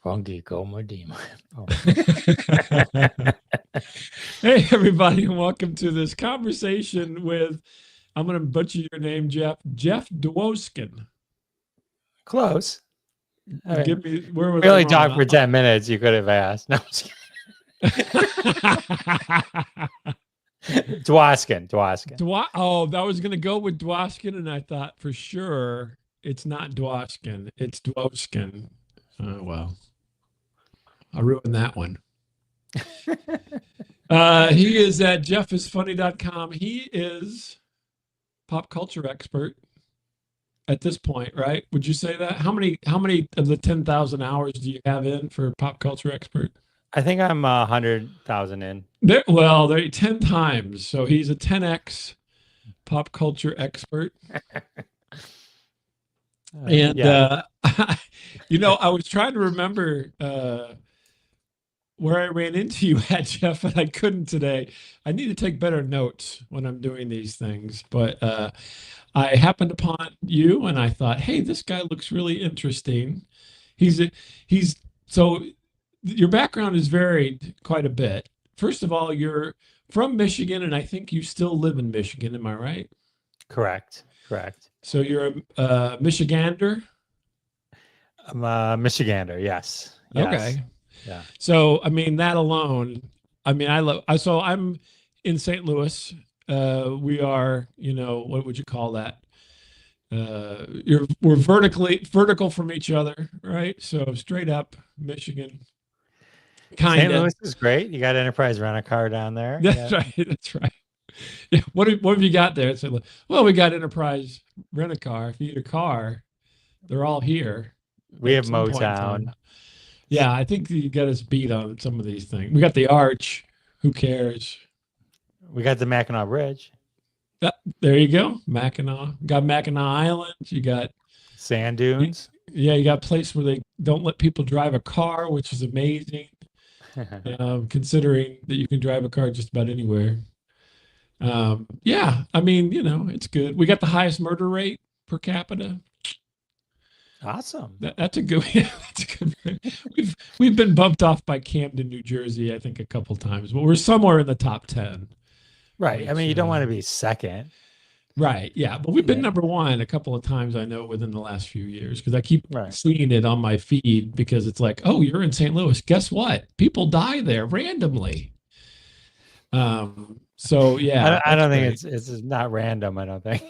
Oh. Hey, everybody, and welcome to this conversation with, I'm going to butcher your name, Jeff Dwoskin. Close. I mean, Give me, where was we I only wrong? talked for 10 minutes. You could have asked. No, I'm just kidding. Dwoskin. Oh, I was going to go with Dwoskin, and I thought for sure it's not Dwoskin, it's Dwoskin. Oh, well, I ruined that one. He is at jeffisfunny.com. He is pop culture expert at this point, right? Would you say that? How many of the 10,000 hours do you have in for pop culture expert? I think I'm 100,000 in. They're 10 times. So he's a 10x pop culture expert. And Yeah. I was trying to remember where I ran into you at, Jeff, and I couldn't today. I need to take better notes when I'm doing these things, but I happened upon you, and I thought, hey, this guy looks really interesting. He's so your background is varied quite a bit. First of all, you're from Michigan, and I think you still live in Michigan. Am I right? Correct. So you're a Michigander. I'm a Michigander. Yes. Okay. Yeah. So, I mean, that alone, I mean, so I'm in St. Louis. We are, what would you call that? We're vertical from each other, right? So straight up Michigan, kind St. of. Louis is great. You got Enterprise Rent-A-Car down there. That's right. That's right. Yeah. What have you got there? So, well, we got Enterprise Rent-A-Car. If you need a car, they're all here. We have Motown. Yeah, I think you got us beat on some of these things. We got the Arch. Who cares? We got the Mackinac Bridge. There you go. Mackinac. Got Mackinac Island. You got sand dunes. Yeah, you got a place where they don't let people drive a car, which is amazing, considering that you can drive a car just about anywhere. Yeah, I mean, it's good. We got the highest murder rate per capita. Awesome. That's a good. Yeah, that's a good. We've been bumped off by Camden, New Jersey, I think a couple times, but we're somewhere in the top 10. Right. Which, I mean, you don't want to be second. Right. Yeah, but we've been number one a couple of times, I know, within the last few years, because I keep seeing it on my feed, because it's like, oh, you're in St. Louis. Guess what? People die there randomly. So yeah, I don't think it's not random. I don't think.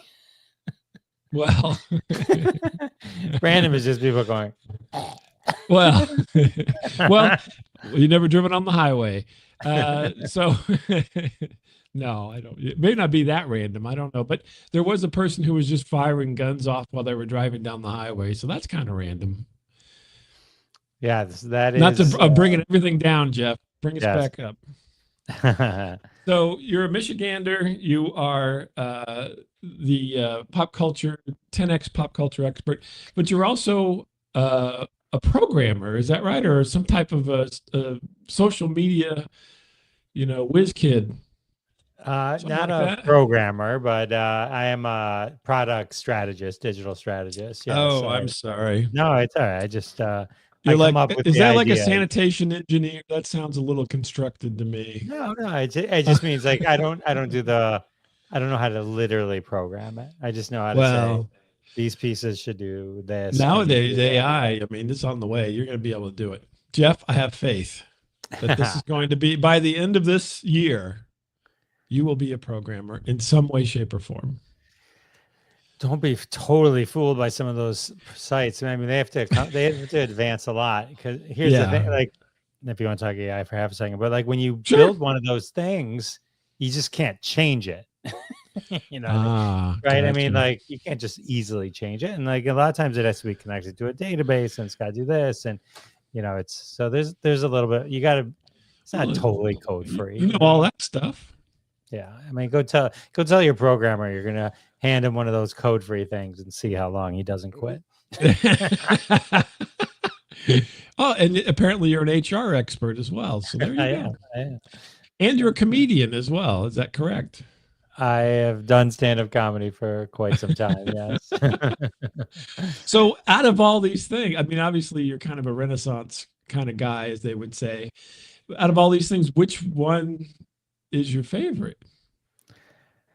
Well, random is just people going. Well, you never driven on the highway, so no, I don't. It may not be that random. I don't know, but there was a person who was just firing guns off while they were driving down the highway, so that's kind of random. Yeah, that is. Not to bringing everything down, Jeff. Bring us back up. So you're a Michigander. You are the pop culture 10x pop culture expert, but you're also a programmer. Is that right, or some type of a social media, whiz kid? Not like a programmer, but I am a product strategist, digital strategist. Yeah, oh, I'm sorry. No, it's all right. I just You're is that like a sanitation engineer? That sounds a little constructed to me. No, it just means like I don't know how to literally program it. I just know how to say these pieces should do this. Nowadays, AI, I mean, it's on the way. You're going to be able to do it. Jeff, I have faith that this is going to be, by the end of this year, you will be a programmer in some way, shape, or form. Don't be totally fooled by some of those sites. I mean, they have to advance a lot, because here's the thing. Like, if you want to talk AI for half a second, but like when you build one of those things, you just can't change it. Right? Gotcha. I mean, like, you can't just easily change it, and like a lot of times it has to be connected to a database, and it's got to do this, and it's so there's a little bit you got to. It's not totally code free. All that stuff. Yeah, I mean, go tell your programmer you're gonna hand him one of those code free things and see how long he doesn't quit. Oh, and apparently you're an HR expert as well. So there you go. I am. And you're a comedian as well. Is that correct? I have done stand-up comedy for quite some time. Yes. So out of all these things, I mean, obviously you're kind of a Renaissance kind of guy, as they would say. Out of all these things, which one is your favorite?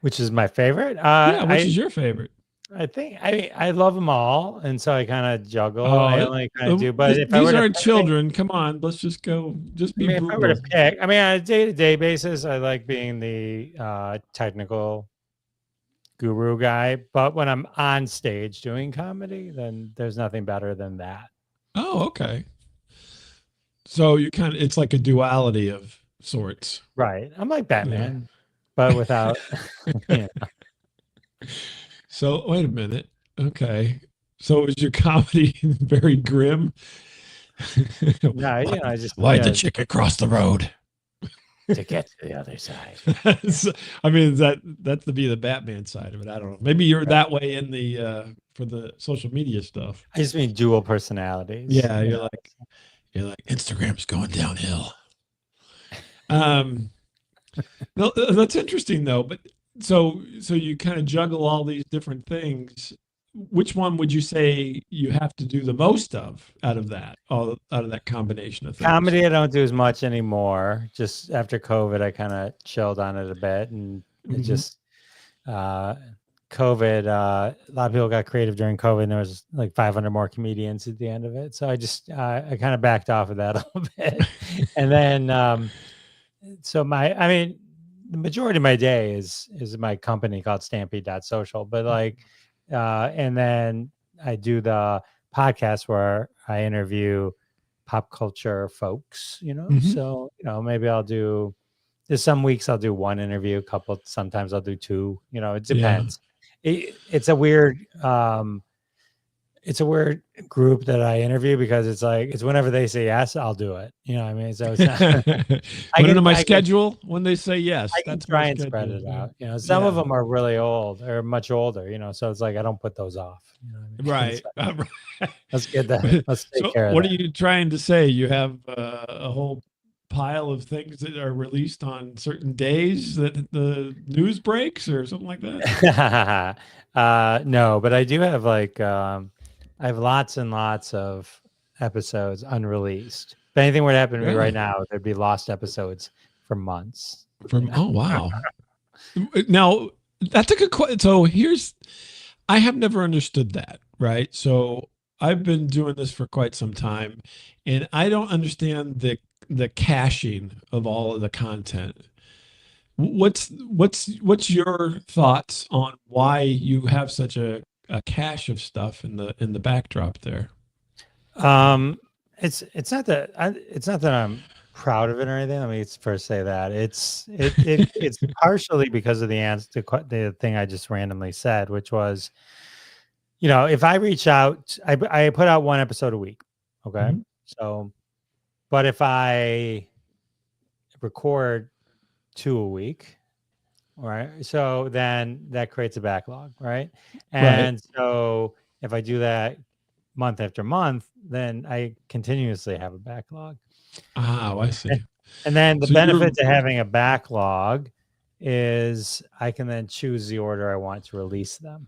Which is my favorite? Yeah, which is your favorite? I think I love them all, and so I kind of juggle. I Oh, only kind of do. But if I these were to aren't pick, children. Come on, let's just go. Just I be mean, if I were to brutal. pick, I mean, on a day-to-day basis, I like being the technical guru guy. But when I'm on stage doing comedy, then there's nothing better than that. Oh, okay. So you kind of, it's like a duality of sorts. Right. I'm like Yeah. Batman, but without, you know. So wait a minute. Okay. So is your comedy very grim? No, Why, I just, why'd the chicken cross the road? to get to the other side. So, I mean, that's to be the Batman side of it. I don't know. Maybe you're Right. that way in the for the social media stuff. I just mean dual personalities. Yeah, you're like Instagram's going downhill. Um, no, that's interesting though. But so you kind of juggle all these different things. Which one would you say you have to do the most of out of that, all out of that combination of things? Comedy, I don't do as much anymore. Just after COVID, I kind of chilled on it a bit, and it Hmm. just uh, COVID. A lot of people got creative during COVID, and there was like 500 more comedians at the end of it. So I kind of backed off of that a little bit, and then I mean, the majority of my day is my company called Stampede.social, but like, and then I do the podcast where I interview pop culture folks, Hmm. so, maybe there's some weeks I'll do one interview, sometimes I'll do two, it Yeah. depends. It's a weird, it's a weird group that I interview because it's like, it's whenever they say yes, I'll do it. You know what I mean? So it's not, Put it on my I can schedule when they say yes. I can That's my try and spread schedule. it Yeah. out. Some of Yeah. them are really old or much older, so it's like I don't put those off. You know what I mean? Right. So Right. let's get that. Let's take So, care of what are that. you trying to say? You have a whole pile of things that are released on certain days that the news breaks or something like that? No, but I do have I have lots and lots of episodes unreleased. If anything were to happen to me right Really? now, there'd be lost episodes for months. From oh wow. Now that's a good question. So I have never understood that, right? So I've been doing this for quite some time, and I don't understand the caching of all of the content. What's your thoughts on why you have such a cache of stuff in the backdrop there? Um, it's not that it's not that I'm proud of it or anything. Let me first say that it's partially because of the thing I just randomly said, which was, if I reach out, I put out one episode a week. Okay, Mhm. so, but if I record two a week, right? So then that creates a backlog, right? Right. And so if I do that month after month, then I continuously have a backlog. Ah, I And, see. and then the So you're benefit to having a backlog is I can then choose the order I want to release them.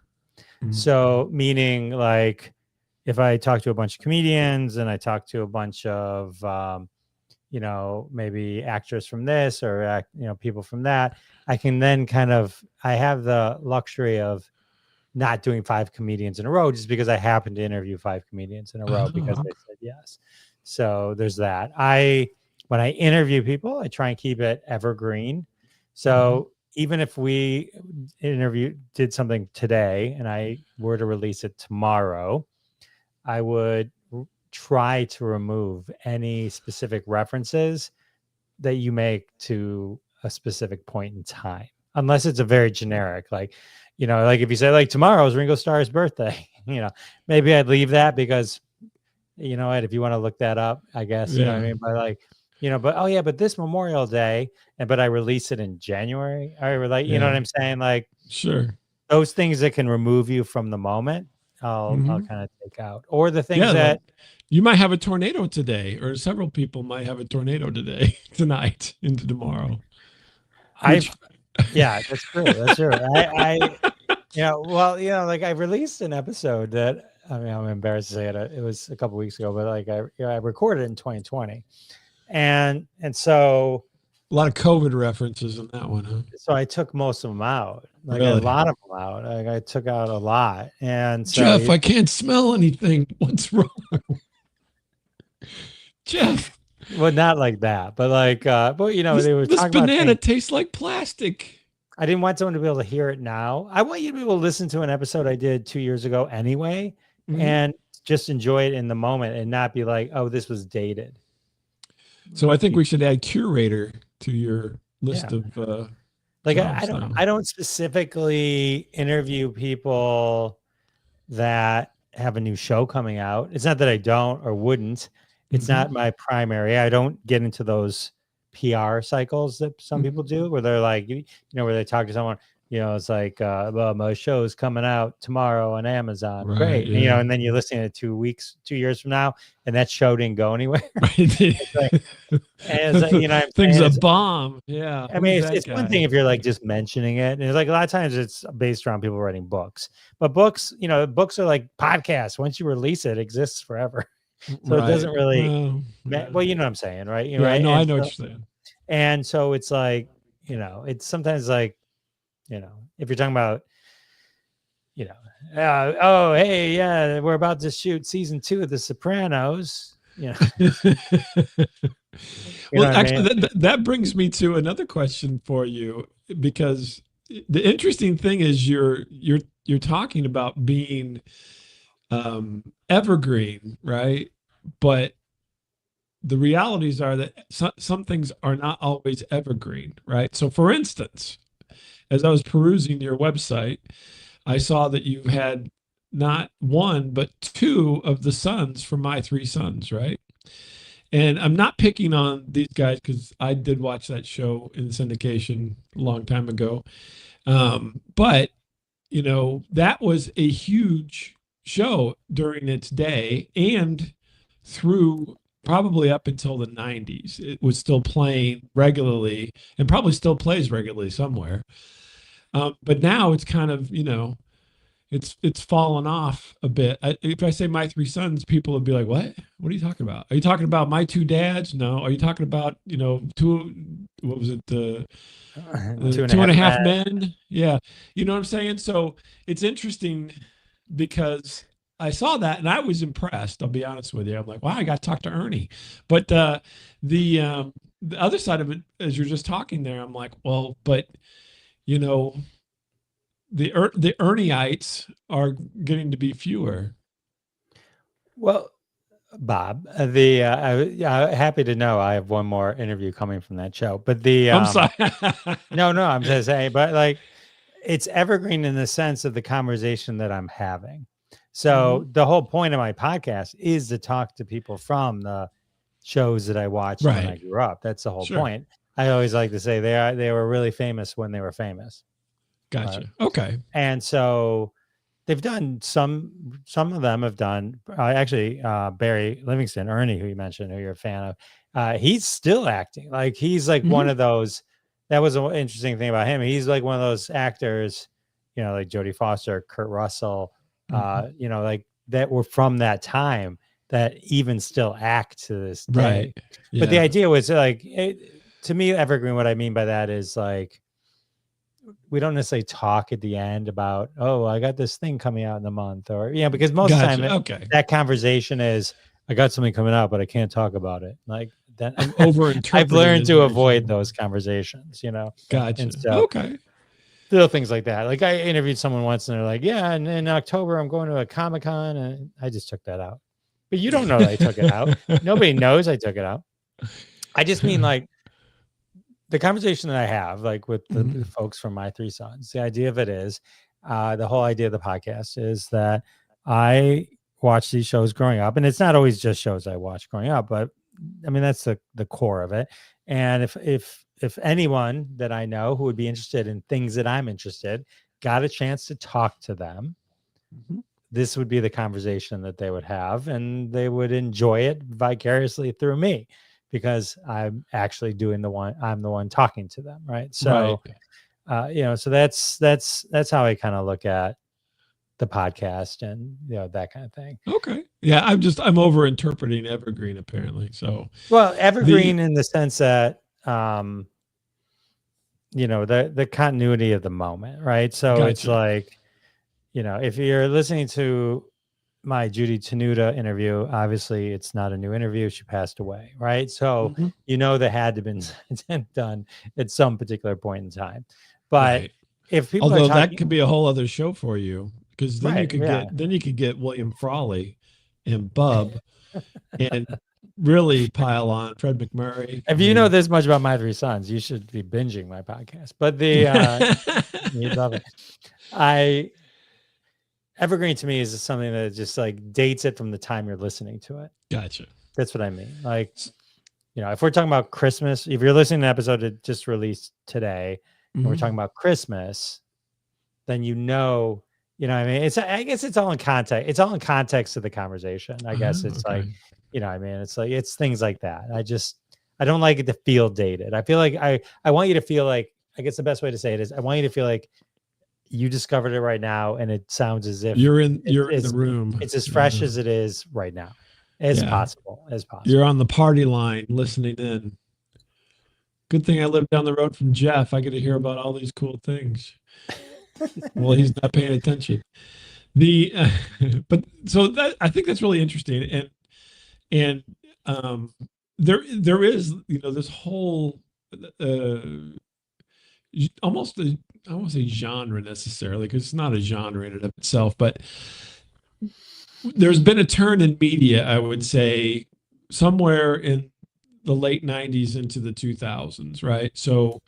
Mhm. So, meaning like if I talk to a bunch of comedians and I talk to a bunch of, maybe actors from this or, people from that, I can then I have the luxury of not doing five comedians in a row just because I happen to interview five comedians in a row because Ah, they said yes. So there's that. When I interview people, I try and keep it evergreen. mhm. So even if we did something today and I were to release it tomorrow, I would try to remove any specific references that you make to a specific point in time, unless it's a very generic, like, like if you say like tomorrow's Ringo Starr's birthday, maybe I'd leave that because, what, if you want to look that up, I guess, what I Yeah. mean? But like, but oh yeah, but this Memorial Day, but I release it in January. Or like, you know Yeah. what I'm saying? Like Sure. those things that can remove you from the moment, I'll Mhm. kind of take out. Or the things Yeah, like that you might have a tornado today, or several people might have a tornado today, tonight, into tomorrow. Which, I've yeah, that's true. That's true. Well, like I released an episode that I mean, I'm embarrassed to say it. It was a couple weeks ago, but like I recorded it in 2020, and so A lot of COVID references in that one, huh? so I took most of them out, like a Really? lot of them out. Like I took out a lot, and so Jeff, I can't smell anything. What's wrong? Jeff, well, not like that, but like, but you know, this, they were this talking about banana things. tastes like plastic. I didn't want someone to be able to hear it now. I want you to be able to listen to an episode I did 2 years ago anyway, Mhm. and just enjoy it in the moment and not be like, oh, this was dated. So I think we should add curator to your list Yeah. of Like jobs now. I don't specifically interview people that have a new show coming out. It's not that I don't or wouldn't. It's Mhm. not my primary. I don't get into those PR cycles that some people Mhm. do, where they're like, you know, where they talk to someone, you know, it's like, well, my show is coming out tomorrow on Amazon. Right. Great. And, you know, Yeah. and then you're listening to 2 years from now, and that show didn't go anywhere. Right. It's like, and it's like, you know what I'm Thing's saying? a bomb. Yeah. I mean, Who's that it's one guy? thing if you're like just mentioning it, and it's like a lot of times it's based around people writing books. But books, you know, books are like podcasts. Once you release it, it exists forever. So it Right. doesn't really, Well, yeah. well, you know what I'm saying, right? You're Yeah. right. No, I know what you're saying. And so it's like, you know, it's sometimes like, you know, if you're talking about, you know, oh, hey, yeah, we're about to shoot season 2 of The Sopranos. You know, you know Well, what I actually, mean? that brings me to another question for you, because the interesting thing is you're talking about being evergreen, right? But the realities are that some things are not always evergreen, right? So, for instance, as I was perusing your website, I saw that you had not one but two of the sons from My Three Sons, right? And I'm not picking on these guys because I did watch that show in syndication a long time ago. But, you know, that was a huge show during its day and through probably up until the 90s. It was still playing regularly and probably still plays regularly somewhere. But now it's kind of, you know, it's fallen off a bit. If I say My Three Sons, people would be like, "What? What are you talking about? Are you talking about My Two Dads? No. Are you talking about, you know, two? What was it? Two and a Two and half a men. Half Men? Yeah, you know what I'm saying. So it's interesting because I saw that and I was impressed. I'll be honest with you. I'm like, wow, I got to talk to Ernie. But the other side of it, as you're just talking there, I'm like, well, but you know, the Ernieites are getting to be fewer. Well, Bob, yeah, happy to know I have one more interview coming from that show. But I'm sorry. no, I'm just saying, but like it's evergreen in the sense of the conversation that I'm having. So Mhm. the whole point of my podcast is to talk to people from the shows that I watched when I Right. grew up. That's the whole Sure. point. I always like to say they were really famous when they were famous. Right. Gotcha. Okay. And so they've done some of them have done actually Barry Livingston, Ernie, who you mentioned, who you're a fan of. He's still acting. Like he's like one Mhm. of those. That was an interesting thing about him. He's like one of those actors, you know, like Jodie Foster, Kurt Russell, Mhm. you know, like that were from that time that even still act to this day. Right. But the Yeah. idea was like, to me, evergreen. What I mean by that is like we don't necessarily talk at the end about, oh, I got this thing coming out in a month, or yeah, because most of the time Gotcha. Okay. that conversation is, I got something coming out, but I can't talk about it. Like that, Over I've interpreting learned is to what you're avoid saying. those conversations, you know, and Gotcha. so Okay. little things like that. Like I interviewed someone once, and they're like, yeah, and in October I'm going to a Comic-Con, and I just took that out. But you don't know that I took it out. Nobody knows I took it out. I just mean like the conversation that I have, like with the Mhm. folks from My Three Sons, the idea of it is, the whole idea of the podcast is that I watch these shows growing up, and it's not always just shows I watched growing up, but I mean that's the core of it. And if anyone that I know who would be interested in things that I'm interested got a chance to talk to them, Mhm. this would be the conversation that they would have, and they would enjoy it vicariously through me because I'm actually I'm the one talking to them, right? Right. So you know, so that's how I kind of look at the podcast and that kind of thing. Okay. Yeah, I'm over interpreting evergreen apparently. So well, evergreen in the sense that the continuity of the moment, right? So gotcha. it's like, if you're listening to my Judy Tenuta interview, obviously it's not a new interview. She passed away, right? So that had to been done at some particular point in time. But right. if people Although are talking, that could be a whole other show for you, because then you right, could yeah. get William Frawley and Bub and really pile on Fred McMurray. If you know this much about my three sons, you should be binging my podcast. But you'd love it. Evergreen to me is something that just like dates it from the time you're listening to it. Gotcha. That's what I mean. Like, if we're talking about Christmas, if you're listening to an episode that just released today, and we're talking about Christmas, then what I mean? I guess it's all in context. It's all in context of the conversation. I guess it's okay. like, I mean, it's things like that. I don't like it to feel dated. I feel like I want you to feel like, I guess the best way to say it is I want you to feel like you discovered it right now, and it sounds as if you're in the room. It's as fresh as it is right now, as possible. You're on the party line listening in. Good thing I live down the road from Jeff. I get to hear about all these cool things. Well, he's not paying attention. But so that I think that's really interesting, and there is this whole almost I won't say genre necessarily, because it's not a genre in and of itself, but there's been a turn in media, I would say, somewhere in the late 90s into the 2000s, right? So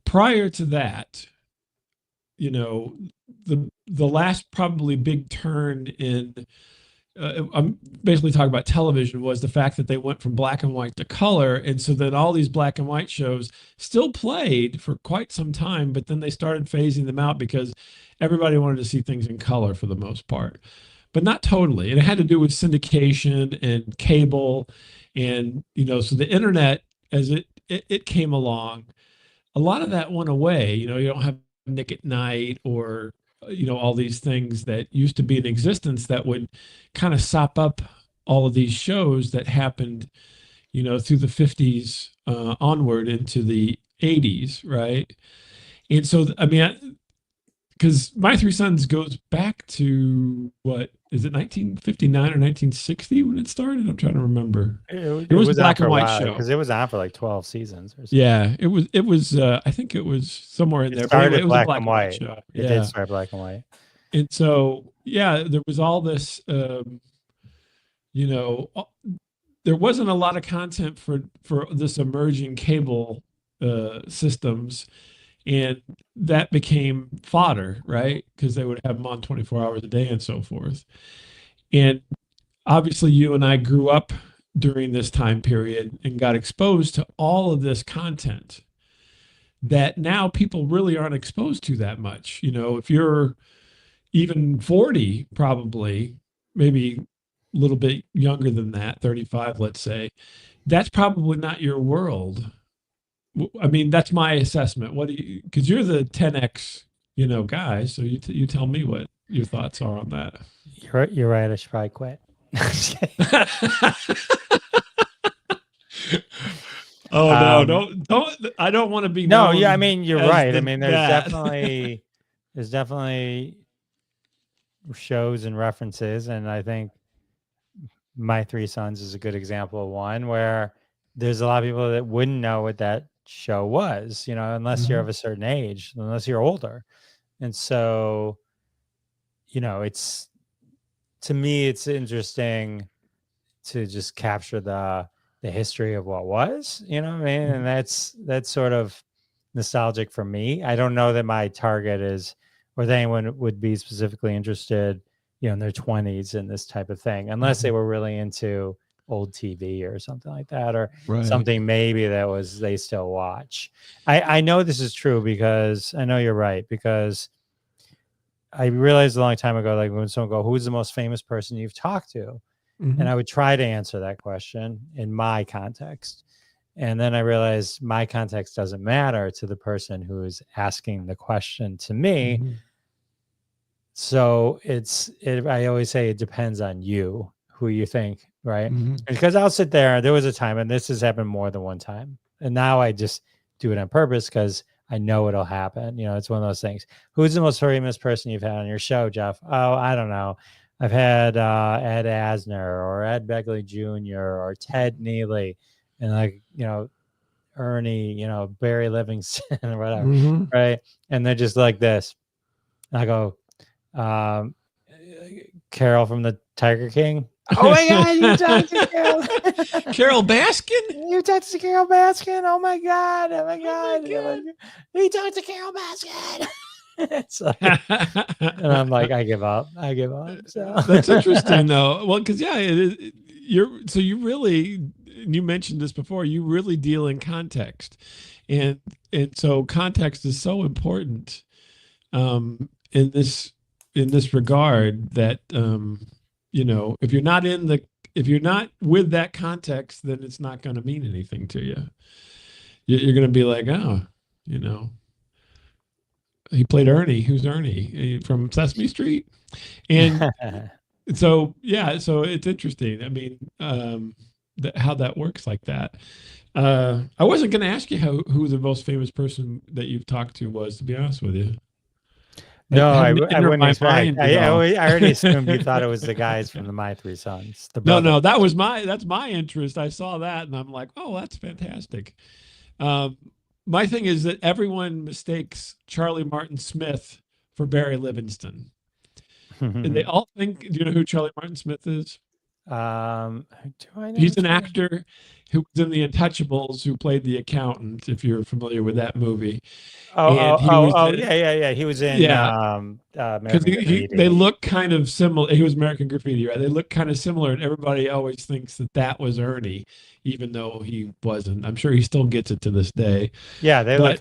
prior to that, the last probably big turn in I'm basically talking about television, was the fact that they went from black and white to color. And so then all these black and white shows still played for quite some time, but then they started phasing them out because everybody wanted to see things in color for the most part, but not totally. And it had to do with syndication and cable. And, so the internet, as it came along, a lot of that went away. You don't have Nick at Night or all these things that used to be in existence that would kind of sop up all of these shows that happened, through the 50s onward into the 80s, right? And so, I mean, because My Three Sons goes back to, what is it, 1959 or 1960 when it started? I'm trying to remember. It was a black and white show because it was on for like 12 seasons or something. Yeah, it was. I think it was somewhere in there. Started but anyway, it was black a black and white. show. It did start black and white. And so, there was all this. There wasn't a lot of content for this emerging cable systems. And that became fodder, right? Because they would have them on 24 hours a day and so forth. And obviously, you and I grew up during this time period and got exposed to all of this content that now people really aren't exposed to that much. If you're even 40, probably, maybe a little bit younger than that, 35, let's say, that's probably not your world. I mean, that's my assessment. What do you? Because you're the 10x, guy. So you tell me what your thoughts are on that. You're right. I should probably quit. Oh no! Don't! I don't want to be. No, yeah. I mean, you're right. I mean, there's that. definitely shows and references, and I think My Three Sons is a good example of one where there's a lot of people that wouldn't know what that show was, unless you're of a certain age, unless you're older. And so, to me, it's interesting to just capture the history of what was, what I mean? And that's sort of nostalgic for me. I don't know that my target is, or that anyone would be specifically interested, in their 20s in this type of thing, unless they were really into old TV or something like that, or something maybe they still watch. I know this is true because I know you're right, because I realized a long time ago, like when someone go, who's the most famous person you've talked to? And I would try to answer that question in my context. And then I realized my context doesn't matter to the person who is asking the question to me. So I always say it depends on you, who you think, right? Mm-hmm. Because I'll sit there was a time, and this has happened more than one time, and now I just do it on purpose because I know it'll happen. It's one of those things. Who's the most famous person you've had on your show, Jeff? Oh, I don't know. I've had Ed Asner or Ed Begley Jr. or Ted Neely, and Ernie, Barry Livingston or whatever, Mm-hmm. right? And they're just like this. And I go, um, Carol from the Tiger King. Oh my God, you talked to Carol. Carol Baskin? You talked to Carol Baskin. Oh my God. Oh my God. Oh my God. You talked to Carol Baskin. It's like, and I'm like, I give up. So that's interesting though. Well, because you mentioned this before, you really deal in context. And so context is so important in this regard that if you're not with that context, then it's not going to mean anything to you. You're going to be like, oh, he played Ernie. Who's Ernie? From Sesame Street? And so it's interesting. I mean, how that works like that. I wasn't going to ask you who the most famous person that you've talked to was, to be honest with you. No, I wouldn't expect. I already assumed you thought it was the guys from the My Three Sons. No, that's my interest. I saw that and I'm like, oh, that's fantastic. My thing is that everyone mistakes Charlie Martin Smith for Barry Livingston. And they all think, do you know who Charlie Martin Smith is? Do I know? He's an actor who was in The Untouchables, who played the accountant, if you're familiar with that movie. Yeah. He was in because they look kind of similar. He was American Graffiti, right? They look kind of similar, and everybody always thinks that was Ernie, even though he wasn't. I'm sure he still gets it to this day. Yeah, they look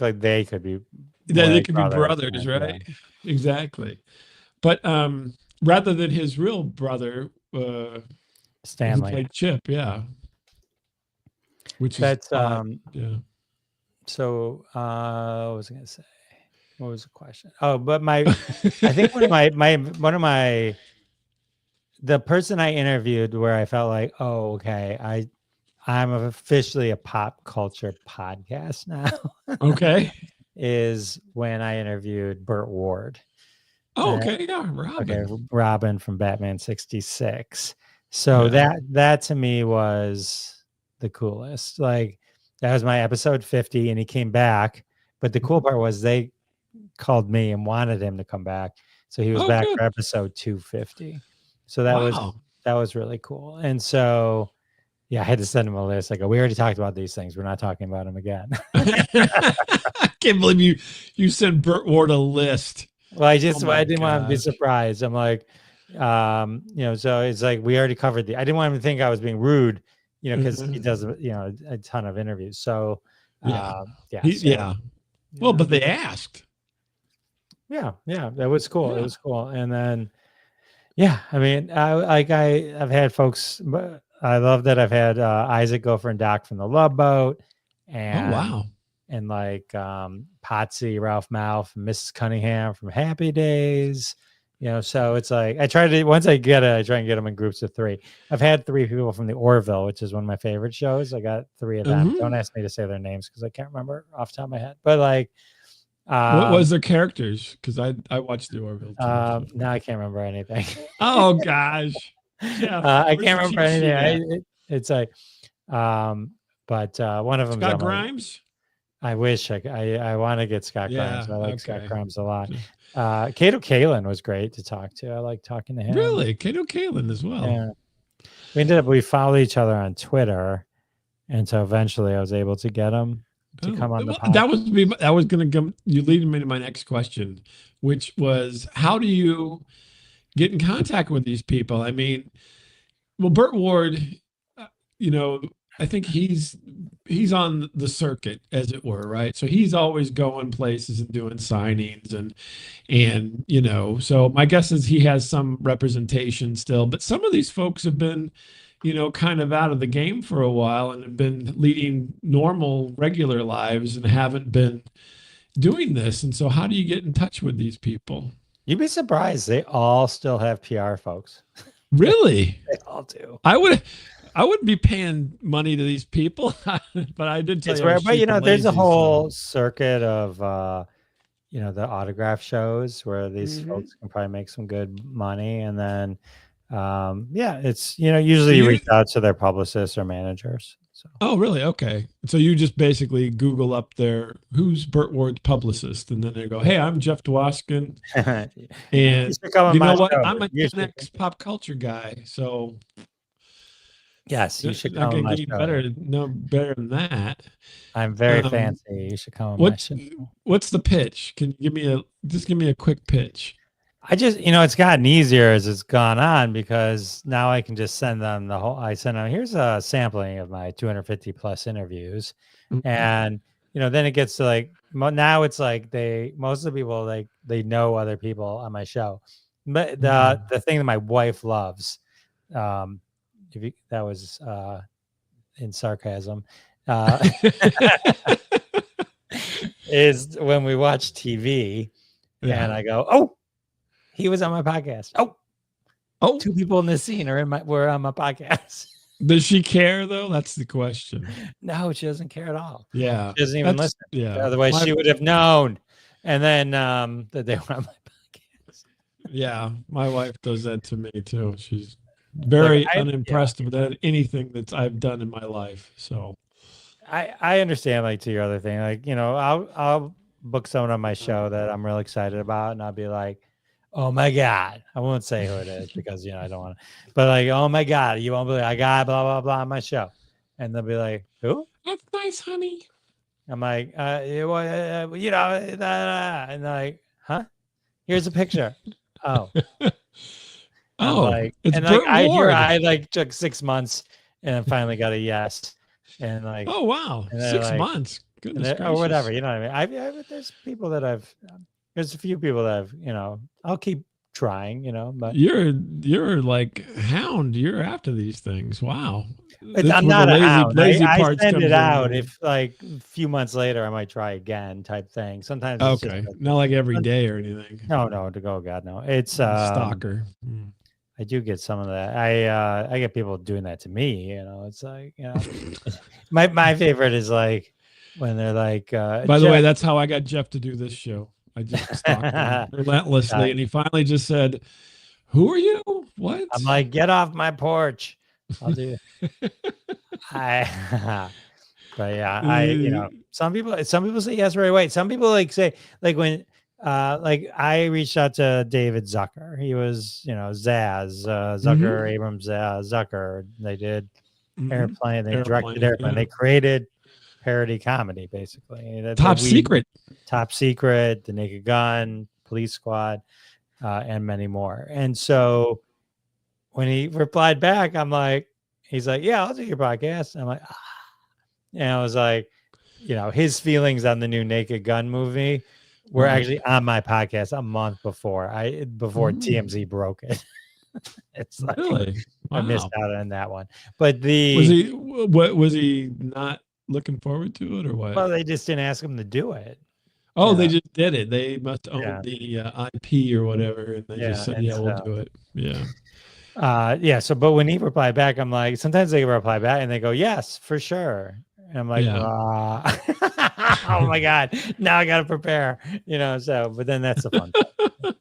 like they could be. They could be brothers, right? Yeah. Exactly. But rather than his real brother, Stanley, who played Chip, yeah. That's yeah. So what was I going to say? What was the question? Oh, but I think the person I interviewed where I felt like, oh, okay, I'm officially a pop culture podcast now. Okay. Is when I interviewed Burt Ward. Oh, okay, yeah, Robin. Okay, Robin from Batman 66. So that to me was the coolest. Like that was my episode 50, and he came back. But the cool part was they called me and wanted him to come back, so he was back for episode 250. So that was really cool. And so, yeah, I had to send him a list. I go, we already talked about these things. We're not talking about them again. I can't believe you sent Burt Ward a list. Well, I didn't want him to be surprised. I'm like, so it's like we already covered I didn't want him to think I was being rude, because he does, a ton of interviews. So, Well, but they asked. Yeah, that was cool. Yeah. It was cool. And then, I mean, I've had folks. I love that I've had Isaac Gopher and Doc from the Love Boat, and and like Potsy, Ralph Mouth, Mrs. Cunningham from Happy Days. So it's like I try and get them in groups of 3. I've had 3 people from the Orville, which is one of my favorite shows. I got 3 of them. Don't ask me to say their names because I can't remember off the top of my head. But like, what was their characters? Because I watched the Orville. Now I can't remember anything. Oh gosh, I can't remember anything. It's like, but one of them. Scott Grimes. I wish I want to get Scott Grimes. I like Scott Grimes a lot. Kato Kalin was great to talk to. I like talking to him. Really? Kato Kalin as well. Yeah. We followed each other on Twitter, and so eventually I was able to get him to come on the podcast. That was going to come. You lead me to my next question, which was, how do you get in contact with these people? I mean, well, Burt Ward, I think he's on the circuit, as it were, right? So he's always going places and doing signings and so my guess is he has some representation still. But some of these folks have been, kind of out of the game for a while and have been leading normal, regular lives and haven't been doing this. And so how do you get in touch with these people? You'd be surprised. They all still have PR folks. Really? They all do. I wouldn't be paying money to these people, but I did tell It's you I rare, was but cheap and there's a lazy. So. whole circuit of the autograph shows where these Mhm. folks can probably make some good money. And then it's So usually you you reach out to their publicists or managers. So Oh, really? Okay. So you just basically Google up there, who's Burt Ward's publicist? And then they go, hey, I'm Jeff Dwoskin. you And should come on you my know what? show. I'm a You Gen should, X pop culture guy. So yes, you should I come on can my get you show. better than that. I'm very Um, fancy. You should come on my what's show. what's the pitch? Can you give me a quick pitch? I just, it's gotten easier as it's gone on because now I can just send them I send them, here's a sampling of my 250 plus interviews. Mhm. And, then it gets to like, now it's like most of the people, like they know other people on my show. But the, Mhm. the thing that my wife loves, um, that was in sarcasm, uh, is when we watch TV Yeah. and I go, oh, he was on my podcast. Oh, Oh, two people in this scene were on my podcast. does she care though? That's the question. No, she doesn't care at all. Yeah. She doesn't even That's listen. yeah. Otherwise, My she would have known. And then that they were on my podcast. Yeah, my wife does that to me too. She's Look, very unimpressed with anything that I've done in my life. So, I understand. Like to your other thing, like I'll book someone on my show that I'm really excited about, and I'll be like, oh my god, I won't say who it is because I don't want to, but like, oh my god, you won't believe I got blah blah blah on my show, and they'll be like, who? that's nice, honey. I'm like, and they're like, huh? Here's a picture. Oh, I'm Oh, like, it's and like Burt Ward. I like took 6 months and then finally got a yes, and like, Oh, wow. and they're Six like, months. Goodness or whatever, gracious. you know what I mean? There's people that there's a few people that I'll keep trying, but You're like hound. You're after these things. Wow. That's I'm where the not a lazy hound. lazy I parts send it comes out in. if like a few months later I might try again type thing. Sometimes it's just Okay. Not like every day or anything. no, to go, God, no. It's Stalker. Mm. I do get some of that. I get people doing that to me. It's like my favorite is like when they're like By the way, Jeff. that's how I got Jeff to do this show. I just stalked him relentlessly, and he finally just said, "Who are you? What?" I'm like, get off my porch. I'll do. I but yeah, some people say yes right away. Some people like say like when like I reached out to David Zucker. He was, Zaz, Mhm, Zucker, Abrams, Zucker. They did mhm. Airplane. They directed Airplane, Airplane. yeah. They created parody comedy, basically. Top Secret. Top Secret, The Naked Gun, Police Squad, and many more. And so when he replied back, he's like, yeah, I'll do your podcast. And I'm like, ah. And I was like, his feelings on the new Naked Gun movie were Right. actually on my podcast a month before Mm, TMZ broke it. It's like really? I missed Wow. out on that one. But What was he not looking forward to it or what? they just didn't ask him to do it. Oh, they just did it. They must own Yeah. the IP or whatever, and they just Yeah. said, And "Yeah, we'll so do it." Yeah. so but when he replied back, I'm like, sometimes they reply back and they go, yes, for sure. And I'm like, Yeah. oh my God, now I gotta prepare, but then that's the fun part.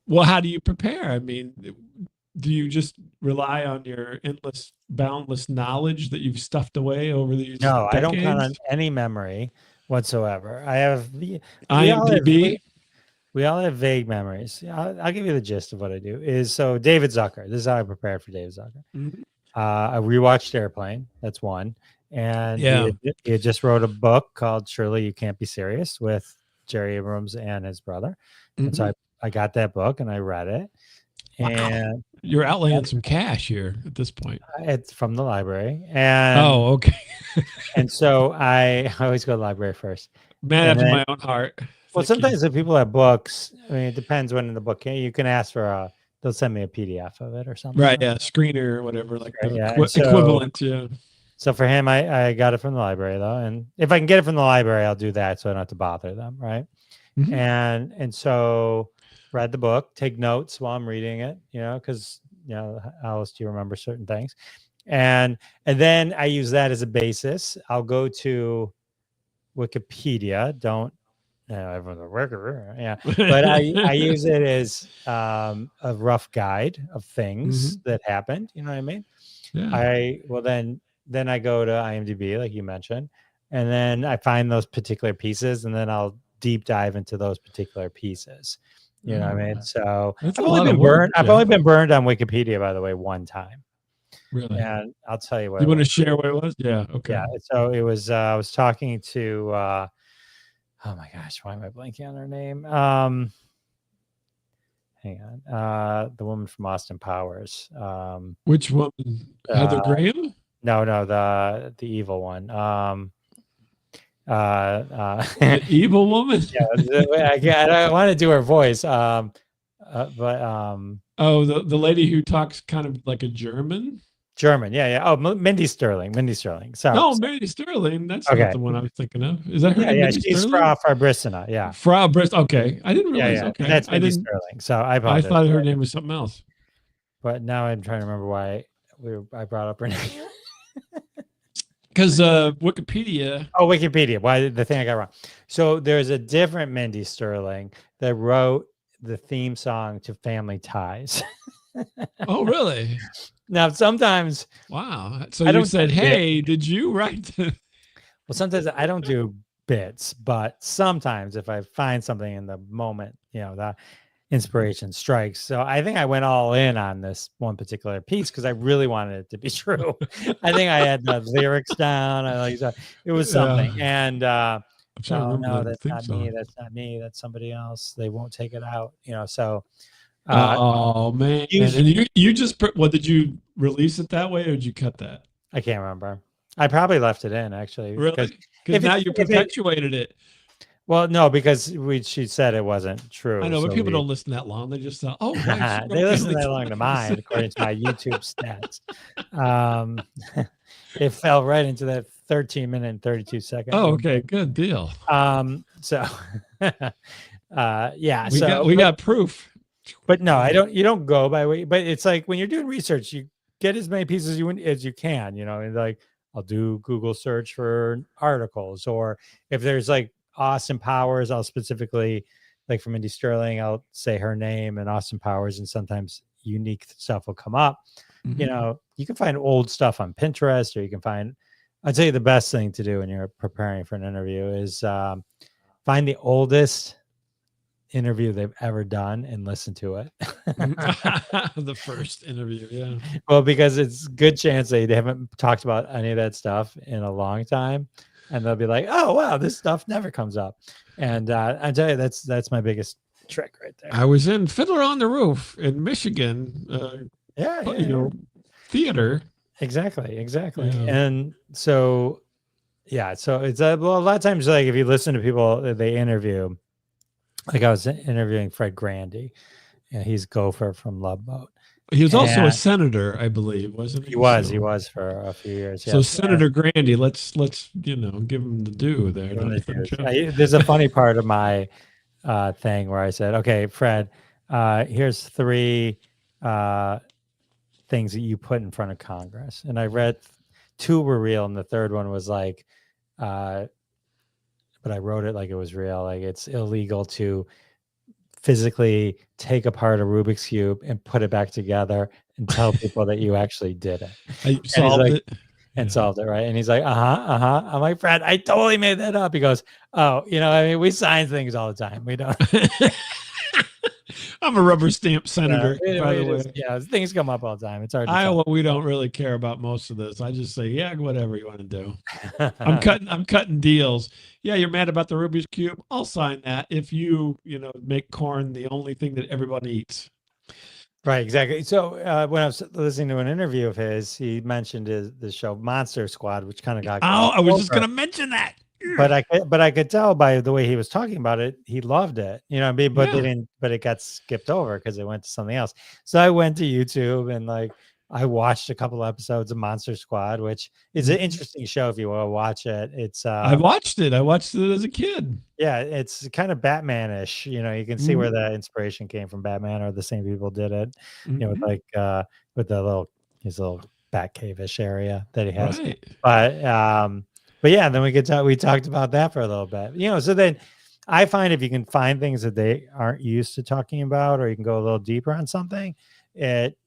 Well, how do you prepare? I mean, do you just rely on your endless, boundless knowledge that you've stuffed away over these No, I don't count on decades? any memory whatsoever. We all have IMDb? we all have vague memories. I'll give you the gist of what I do. Is so David Zucker. This is how I prepared for David Zucker. Mhm. I rewatched Airplane. That's one. And Yeah. he had just wrote a book called Surely You Can't Be Serious with Jerry Abrams and his brother. And so Mhm. I got that bok and I read it. Wow. And You're outlaying some cash here at this point. it's from the library. And Oh, okay. so I always go to the library first. Man And after then, my own heart. well, Thank you. sometimes if people have books, I mean, it depends when in the book. You can ask for they'll send me a PDF of it or something. Right. Yeah. Screener or whatever, like the Yeah. And equivalent. Yeah. so for him, I got it from the library though. And if I can get it from the library, I'll do that so I don't have to bother them. Right. And so read the book, take notes while I'm reading it, because how else do you remember certain things? And then I use that as a basis. I'll go to Wikipedia. Don't everyone's like, yeah, but I use it as a rough guide of things that happened. You know what I mean? Yeah. Then I go to IMDb, like you mentioned, and then I find those particular pieces, and then I'll deep dive into those particular pieces. You know what I mean? So That's I've a only lot of been work, burned. I've Jeff. only been burned on Wikipedia, by the way, one time. Really? And I'll tell you what. You want to share what it was? Yeah. Okay. Yeah. So it was. I was talking to. Oh my gosh, why am I blanking on her name? Hang on. The woman from Austin Powers. Which woman? Heather Graham? No, the evil one. The evil woman? Yeah, I don't want to do her voice. But oh, the lady who talks kind of like a German? German, yeah. Oh, Mindy Sterling. Sorry. No, Mindy Sterling. That's okay. not the one I was thinking of. Is that her name? Yeah, Mindy she's Sterling? Frau Brissina. Yeah, Frau Brist. Okay, I didn't realize. Yeah. Okay, That's I Mindy didn't. Sterling. So I I thought her name was something else. But now I'm trying to remember why I brought up her name. Because Wikipedia. Oh, Wikipedia. Why the thing I got wrong? So there's a different Mindy Sterling that wrote the theme song to Family Ties. Oh, really? Now, sometimes. Wow. So you said, "Hey, did you write?" Well, sometimes I don't do bits, but sometimes if I find something in the moment, the inspiration strikes. So I think I went all in on this one particular piece because I really wanted it to be true. I think I had the lyrics down. It was something. Yeah. And no, that's not me. That's not me. That's somebody else. They won't take it out. So. Oh man! And you just what did you release it that way, or did you cut that? I can't remember. I probably left it in actually. Really? Because now you perpetuated it. Well, no, because she said it wasn't true. I know, but people don't listen that long. They just thought, "Oh, right, they listen that long to mine, according to my YouTube stats." It fell right into that 13-minute and 32-second. Oh, okay, good deal. So, yeah, we got proof. But no, I don't. You don't go by way. But it's like when you're doing research, you get as many pieces as you can. And like I'll do Google search for articles, or if there's like Austin Powers, I'll specifically like for Mindy Sterling, I'll say her name and Austin Powers, and sometimes unique stuff will come up. Mm-hmm. You can find old stuff on Pinterest, or you can find. I'd say the best thing to do when you're preparing for an interview is find the oldest interview they've ever done and listen to it. The first interview, yeah. Well, because it's a good chance they haven't talked about any of that stuff in a long time, and they'll be like, "Oh, wow, this stuff never comes up." And I tell you, that's my biggest trick right there. I was in Fiddler on the Roof in Michigan. Theater. Exactly. Yeah. And so, yeah, so it's a lot of times like if you listen to people they interview. Like I was interviewing Fred Grandy, and he's Gopher from Love Boat. He was also a senator, I believe, wasn't he? He was for a few years. So Senator Grandy, let's give him the due there. There's a funny part of my thing where I said, "Okay, Fred, here's 3 things that you put in front of Congress," and I read 2 were real, and the third one was like. But I wrote it like it was real. Like it's illegal to physically take apart a Rubik's Cube and put it back together and tell people that you actually did it. Solved it, right? And he's like, I'm like, Fred, I totally made that up. He goes, oh, we sign things all the time. We don't. I'm a rubber stamp senator, by the way. Yeah, things come up all the time. It's hard to Iowa, we don't really care about most of this. I just say, yeah, whatever you want to do. I'm cutting deals. Yeah, you're mad about the Rubik's Cube. I'll sign that if you make corn the only thing that everybody eats. Right, exactly. So when I was listening to an interview of his, he mentioned the show Monster Squad, which kind of got. Oh, I was just going to mention that. But I could tell by the way he was talking about it, he loved it. But they didn't. But it got skipped over because it went to something else. So I went to YouTube and like I watched a couple episodes of Monster Squad, which is an interesting show if you want to watch it. It's I watched it. I watched it as a kid. yeah, it's kind of Batman-ish. You can see where the inspiration came from Batman, or the same people did it. With like with the his little Batcave-ish area that he has. Right. But yeah, then we talked about that for a little bit. So then I find if you can find things that they aren't used to talking about, or you can go a little deeper on something, it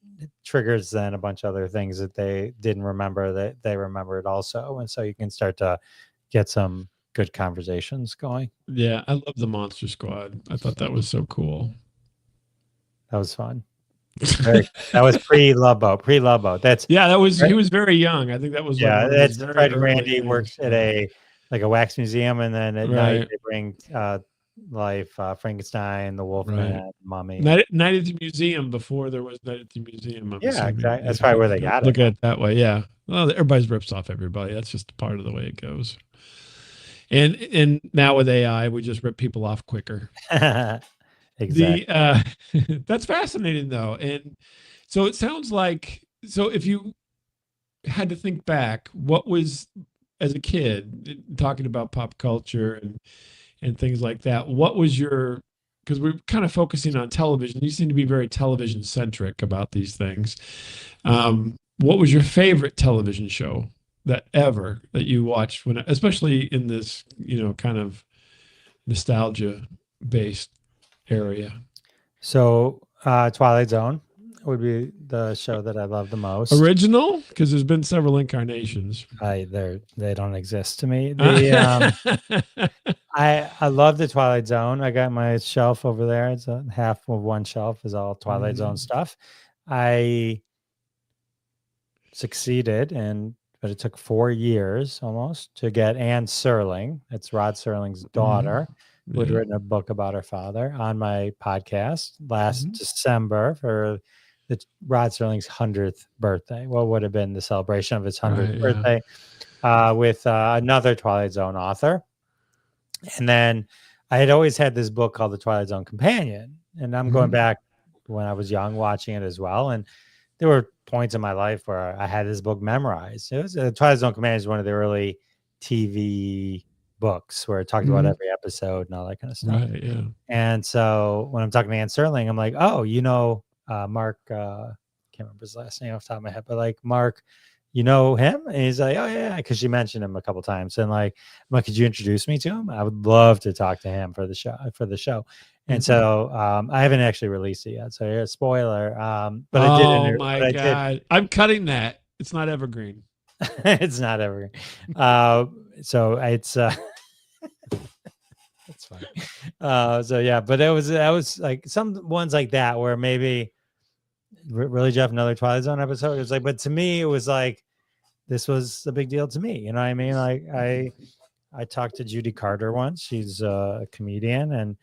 triggers then a bunch of other things that they didn't remember that they remembered also. And so you can start to get some good conversations going. Yeah, I love the Monster Squad. I thought that was so cool. That was fun. That was pre-Love Boat. That's that was he was very young. I think that was like one of his very Fred and early Randy things. worked at a wax museum, and then at night they bring Frankenstein, the Wolfman, Mummy. Night at the Museum before there was Night at the Museum. Exactly. That's probably where they got it. Look at it that way. Yeah. Well, everybody's rips off everybody. That's just part of the way it goes. And now with AI, we just rip people off quicker. Exactly. That's fascinating though. And so it sounds like, if you had to think back, what was, as a kid, talking about pop culture and things like that, what was because we're kind of focusing on television. You seem to be very television centric about these things. What was your favorite television show that you watched especially in this, kind of nostalgia based area? So Twilight Zone would be the show that I love the most. Original? Because there's been several incarnations. They don't exist to me. I love the Twilight Zone. I got my shelf over there. It's half of one shelf is all Twilight Zone stuff. I succeeded, but it took 4 years almost to get Anne Serling. It's Rod Serling's daughter, who had written a book about her father, on my podcast last December for Rod Serling's 100th birthday. What would have been the celebration of his 100th birthday, with another Twilight Zone author. And then I had always had this book called The Twilight Zone Companion. And I'm going back when I was young, watching it as well. And there were points in my life where I had this book memorized. It was Twilight Zone Companion is one of the early TV books where it talked about every episode and all that kind of stuff. Right, yeah. And so when I'm talking to Anne Serling, I'm like, oh, Mark, can't remember his last name off the top of my head, but like, Mark, you know him? And he's like, oh yeah, because she mentioned him a couple times. And like, I'm like, could you introduce me to him? I would love to talk to him for the show. And so I haven't actually released it yet. So here's a spoiler. But I did. Oh my God. I'm cutting that. It's not evergreen. It's not evergreen. So it's it's fine. So yeah, but that was like some ones like that where maybe really, Jeff, another Twilight Zone episode. It was like, but to me, it was like, this was a big deal to me. You know what I mean? Like I talked to Judy Carter once. She's a comedian, and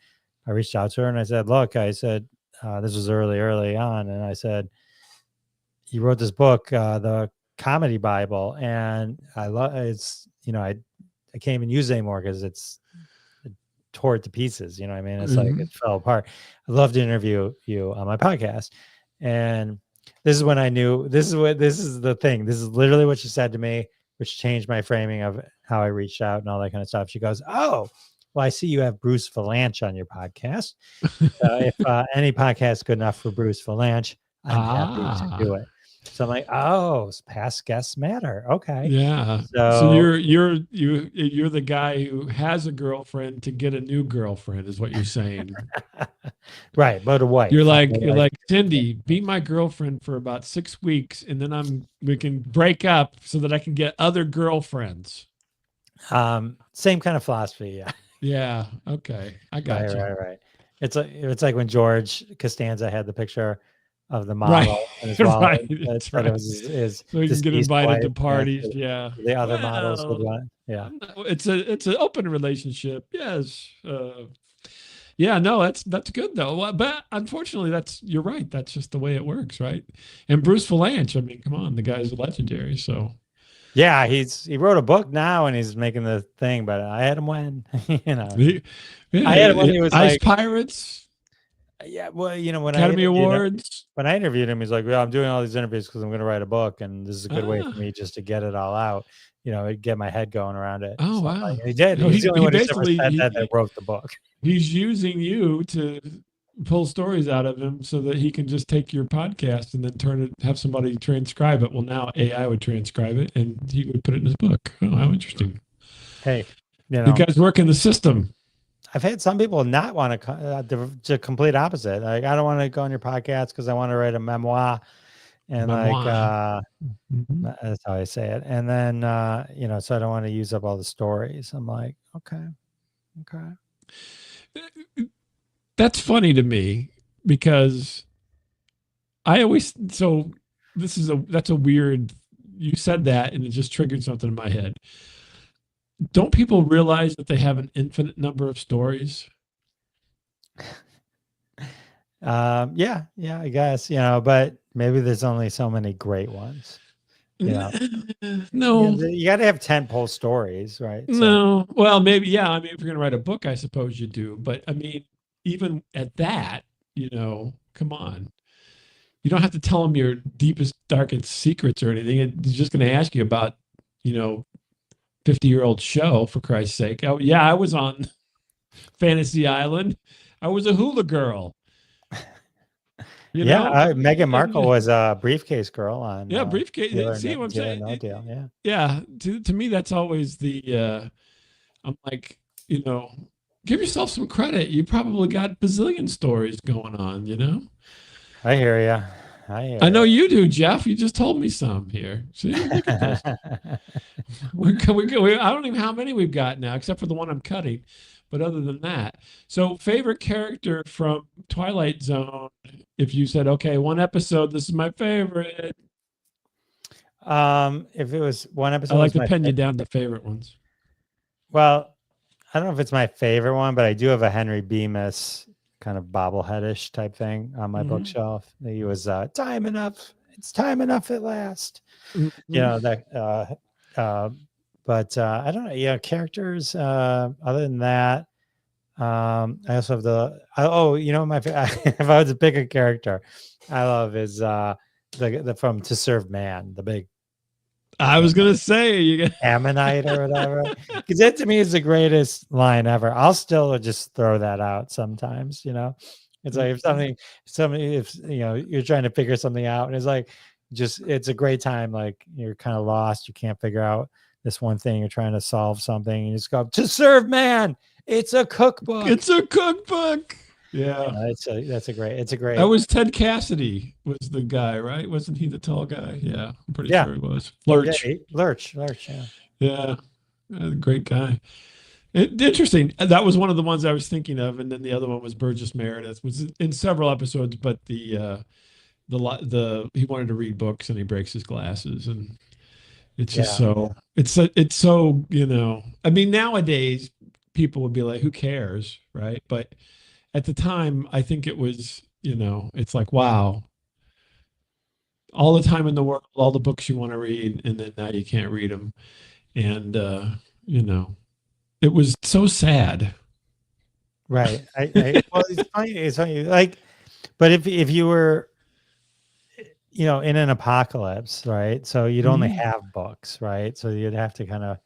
I reached out to her and I said, look, this was early on. And I said, you wrote this book, the Comedy Bible. And I love it's, I can't even use it anymore because it tore it to pieces. You know what I mean? It's like, it fell apart. I'd love to interview you on my podcast. And this is when I knew this is the thing. This is literally what she said to me, which changed my framing of how I reached out and all that kind of stuff. She goes, oh, well, I see you have Bruce Valanche on your podcast. If any podcast is good enough for Bruce Valanche, I'm happy to do it. So I'm like, oh, past guests matter. Okay. Yeah. So you're the guy who has a girlfriend to get a new girlfriend, is what you're saying. Right. But a wife. You're like, Cindy, be my girlfriend for about 6 weeks, and then we can break up so that I can get other girlfriends. Same kind of philosophy. Yeah. Yeah. Okay. I got you. Right. It's like when George Costanza had the picture of the model in his wallet. That's right. It was so he can get invited to parties. Yeah. The other models would want. Yeah. It's an open relationship. Yes. Yeah, no, that's good though. But unfortunately, you're right. That's just the way it works, right? And Bruce Valanche, I mean, come on, the guy's legendary. So yeah, he wrote a book now and he's making the thing, but I had him when, I had him when he was Ice Pirates. Yeah, well, you know, Academy Awards. when I interviewed him, he's like, "Well, I'm doing all these interviews because I'm going to write a book, and this is a good way for Ah, me just to get it all out, you know, get my head going around it." oh So wow. like, he did. No, He's the only he one who's ever basically said that wrote the book. he's using you to pull stories out of him so that he can just take your podcast and then have somebody transcribe it. Well, now AI would transcribe it and he would put it in his book. Oh, how interesting. Hey, you You know, guys work in the system. I've had some people not want to the complete opposite. Like, I don't want to go on your podcast because I want to write a memoir, and like Memoir. Mhm. that's how I say it. And then you know, so I don't want to use up all the stories. I'm like, okay, That's funny to me because I always, so that's a weird, you said that and it just triggered something in my head. Don't people realize that they have an infinite number of stories? yeah, I guess, you know, but maybe there's only so many great ones. You know, No, you got to have 10 pole stories, right? So no. Well, maybe, yeah. I mean, if you're going to write a book, I suppose you do. But I mean, even at that, come on. You don't have to tell them your deepest, darkest secrets or anything. It's just going to ask you about, 50-year-old show, for Christ's sake. Oh, yeah, I was on Fantasy Island. I was a hula girl. yeah, Meghan Markle was a briefcase girl on briefcase. See what I'm saying? No Deal. Yeah. Yeah. To me, that's always the. I'm like, give yourself some credit. You probably got bazillion stories going on. I hear you. I know you do, Jeff. You just told me some here. See, look at this. I don't even know how many we've got now, except for the one I'm cutting. But other than that, so favorite character from Twilight Zone. If you said, okay, one episode, this is my favorite. If it was one episode, I like to pin you down to favorite ones. Well, I don't know if it's my favorite one, but I do have a Henry Bemis kind of bobbleheadish type thing on my bookshelf. He was time enough. It's time enough at last. You know that. But I don't know. Yeah, characters. Other than that, I also have if I was to pick a character, I love is the from To Serve Man, the big. I was gonna say you got Ammonite or whatever, because that to me is the greatest line ever. I'll still just throw that out sometimes. It's like if you're trying to figure something out, and it's like it's a great time. Like you're kind of lost, you can't figure out this one thing, you're trying to solve something, and you just go, To Serve Man. It's a cookbook. It's a cookbook. Yeah, it's a great. That was Ted Cassidy was the guy, right? Wasn't he the tall guy? Yeah, I'm pretty sure he was. Lurch. Yeah, Lurch. Yeah, great guy. Interesting. That was one of the ones I was thinking of, and then the other one was Burgess Meredith. Was in several episodes, but he wanted to read books and he breaks his glasses, and it's just it's so I mean, nowadays people would be like, who cares, right? But at the time, I think it was, it's like, wow, all the time in the world, all the books you want to read, and then now you can't read them. And, it was so sad. Right. Well, it's funny. It's funny. Like, but if you were, in an apocalypse, right? So you'd only have books, right? So you'd have to kind of,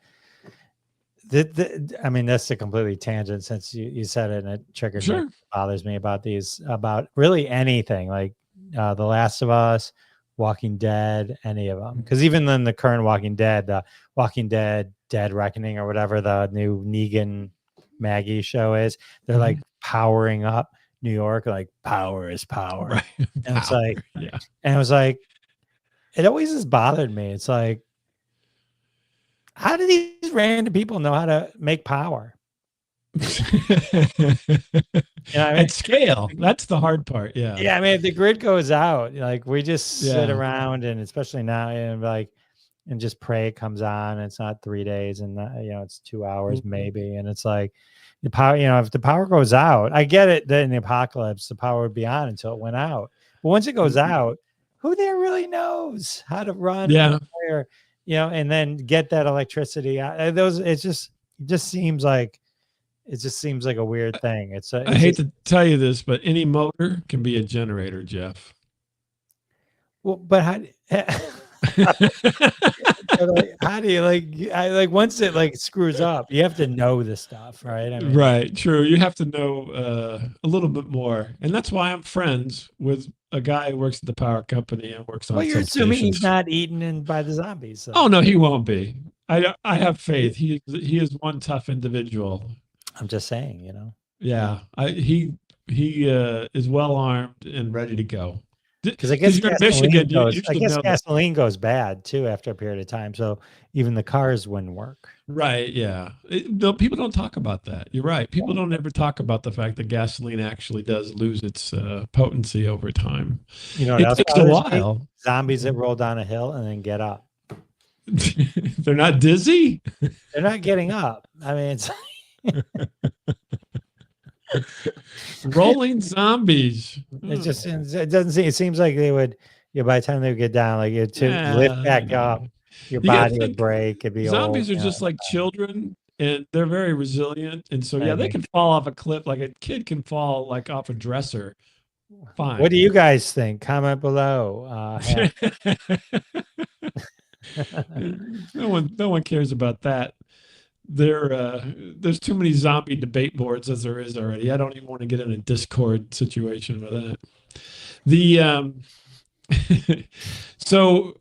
I mean, that's a completely tangent since you said it and it triggered me. It bothers me about really anything like The Last of Us, Walking Dead, any of them. Because even then, the current Walking Dead, the Walking Dead, Dead Reckoning, or whatever the new Negan Maggie show is, they're like powering up New York, like power is power. Right. And it's like, and it was like, it always has bothered me. It's like, how do these random people know how to make power? At scale, that's the hard part. Yeah. I mean, if the grid goes out, like we just sit around, and especially now, and just pray it comes on. And it's not 3 days, and it's 2 hours maybe, and it's like the power. If the power goes out, I get it that in the apocalypse the power would be on until it went out. But once it goes out, who there really knows how to run? And then get that electricity. It just seems like It just seems like a weird thing. I It's hate just to tell you this, but any motor can be a generator, Jeff. well, but how? But like, how do you like? I like once it like screws up, you have to know the stuff, right? I mean, Right, true. You have to know a little bit more. And that's why I'm friends with a guy who works at the power company and works well, on you're assuming he's substations. not eaten in by the zombies, Oh so no, he won't be. I have faith. He is one tough individual. I'm just saying, you know, Yeah, he is well armed and ready to go. because I Because guess you're in Michigan, you I should guess know that. gasoline goes bad too after a period of time, so even the cars wouldn't work. Right, yeah. No, people don't talk about that. You're right. People don't ever talk about the fact that gasoline actually does lose its potency over time. You know what It else takes a bothers me? while. Zombies that roll down a hill and then get up. They're not dizzy. They're not getting up. I mean, it's Rolling zombies. it just it doesn't seem. It seems like they would. Yeah, by the time they would get down, like to lift Yeah. back up, your You got to body would think break. It'd be old. zombies are just like children and they're very resilient. And so, yeah, they Maybe. can fall off a cliff like a kid can fall like off a dresser. What do Fine. you guys think? Comment below. No one cares about that. There's too many zombie debate boards as there is already. I don't even want to get in a Discord situation with that. The so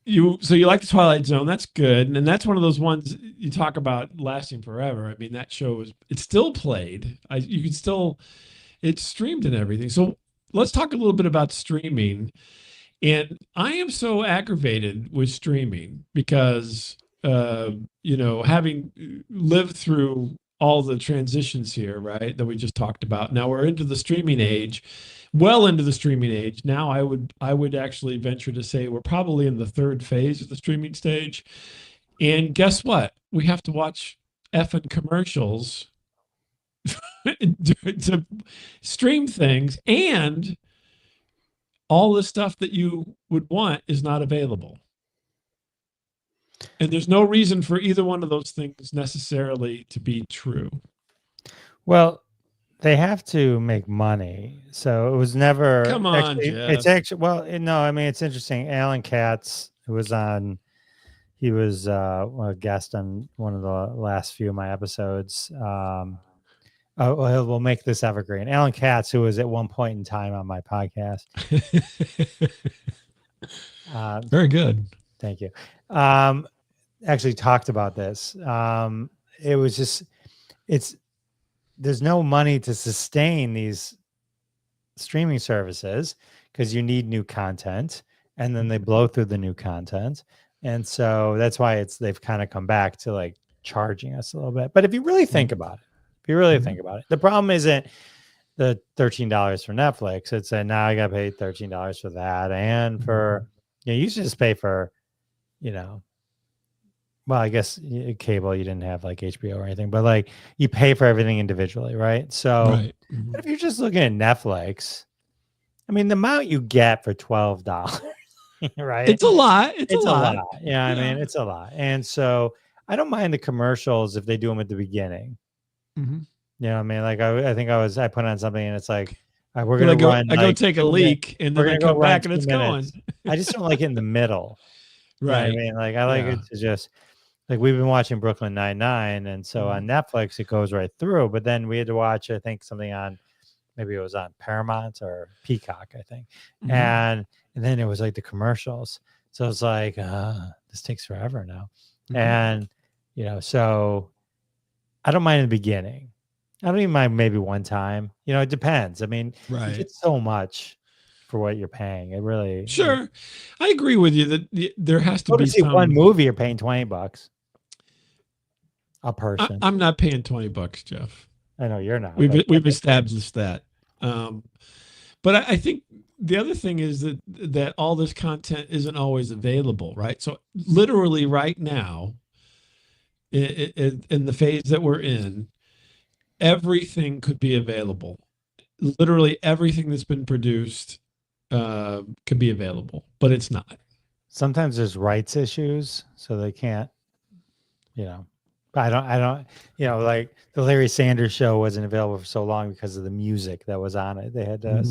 you like the Twilight Zone? That's good, and that's one of those ones you talk about lasting forever. I mean, that show is it's still played. You can still it's streamed and everything. So let's talk a little bit about streaming. And I am so aggravated with streaming because, having lived through all the transitions here, right, that we just talked about. Now we're into the streaming age, well into the streaming age. Now I would actually venture to say we're probably in the third phase of the streaming stage. And guess what? We have to watch effing commercials to stream things, and all the stuff that you would want is not available. And there's no reason for either one of those things necessarily to be true. Well, they have to make money, so it was never Come on, actually. It's Jeff. actually well, no. I mean, it's interesting. Alan Katz, who was on, he was a guest on one of the last few of my episodes. Oh, well, we'll make this evergreen. Alan Katz, who was at one point in time on my podcast. Very good. Thank you. Actually talked about this. It was just, there's no money to sustain these streaming services because you need new content, and then they blow through the new content. And so that's why they've kind of come back to like charging us a little bit. But if you really think about it, the problem isn't the $13 for Netflix. It's that now I got to pay $13 for that. And for, you used to just pay for, well, I guess cable, you didn't have like HBO or anything, but like you pay for everything individually, right? So Right. if you're just looking at Netflix, I mean, the amount you get for $12, right? It's a lot. It's a lot. lot. Yeah, I mean, it's a lot. And so I don't mind the commercials if they do them at the beginning. Mm-hmm. You know what I mean? Like I put on something and it's like, all right, we're Well, gonna run. I go take a leak and then I come back and it's going. I just don't like it in the middle. Right. You know what I mean, like I like it to just like we've been watching Brooklyn Nine-Nine, and so on Netflix it goes right through. But then we had to watch, I think, something on, maybe it was on Paramount or Peacock, I think, and then it was like the commercials. So it's like this takes forever now, and so I don't mind in the beginning. I don't even mind maybe one time. It depends. I mean, you get so much for what you're paying. It really sure. I agree with you that there has to be see one movie. You're paying $20 a person. I'm not paying $20, Jeff. I know you're not. We've established that. But I think the other thing is that all this content isn't always available, right? So literally right now, in the phase that we're in, everything could be available. Literally everything that's been produced could be available, but it's not. Sometimes there's rights issues, so they can't, But I don't, like the Larry Sanders Show wasn't available for so long because of the music that was on it. They had to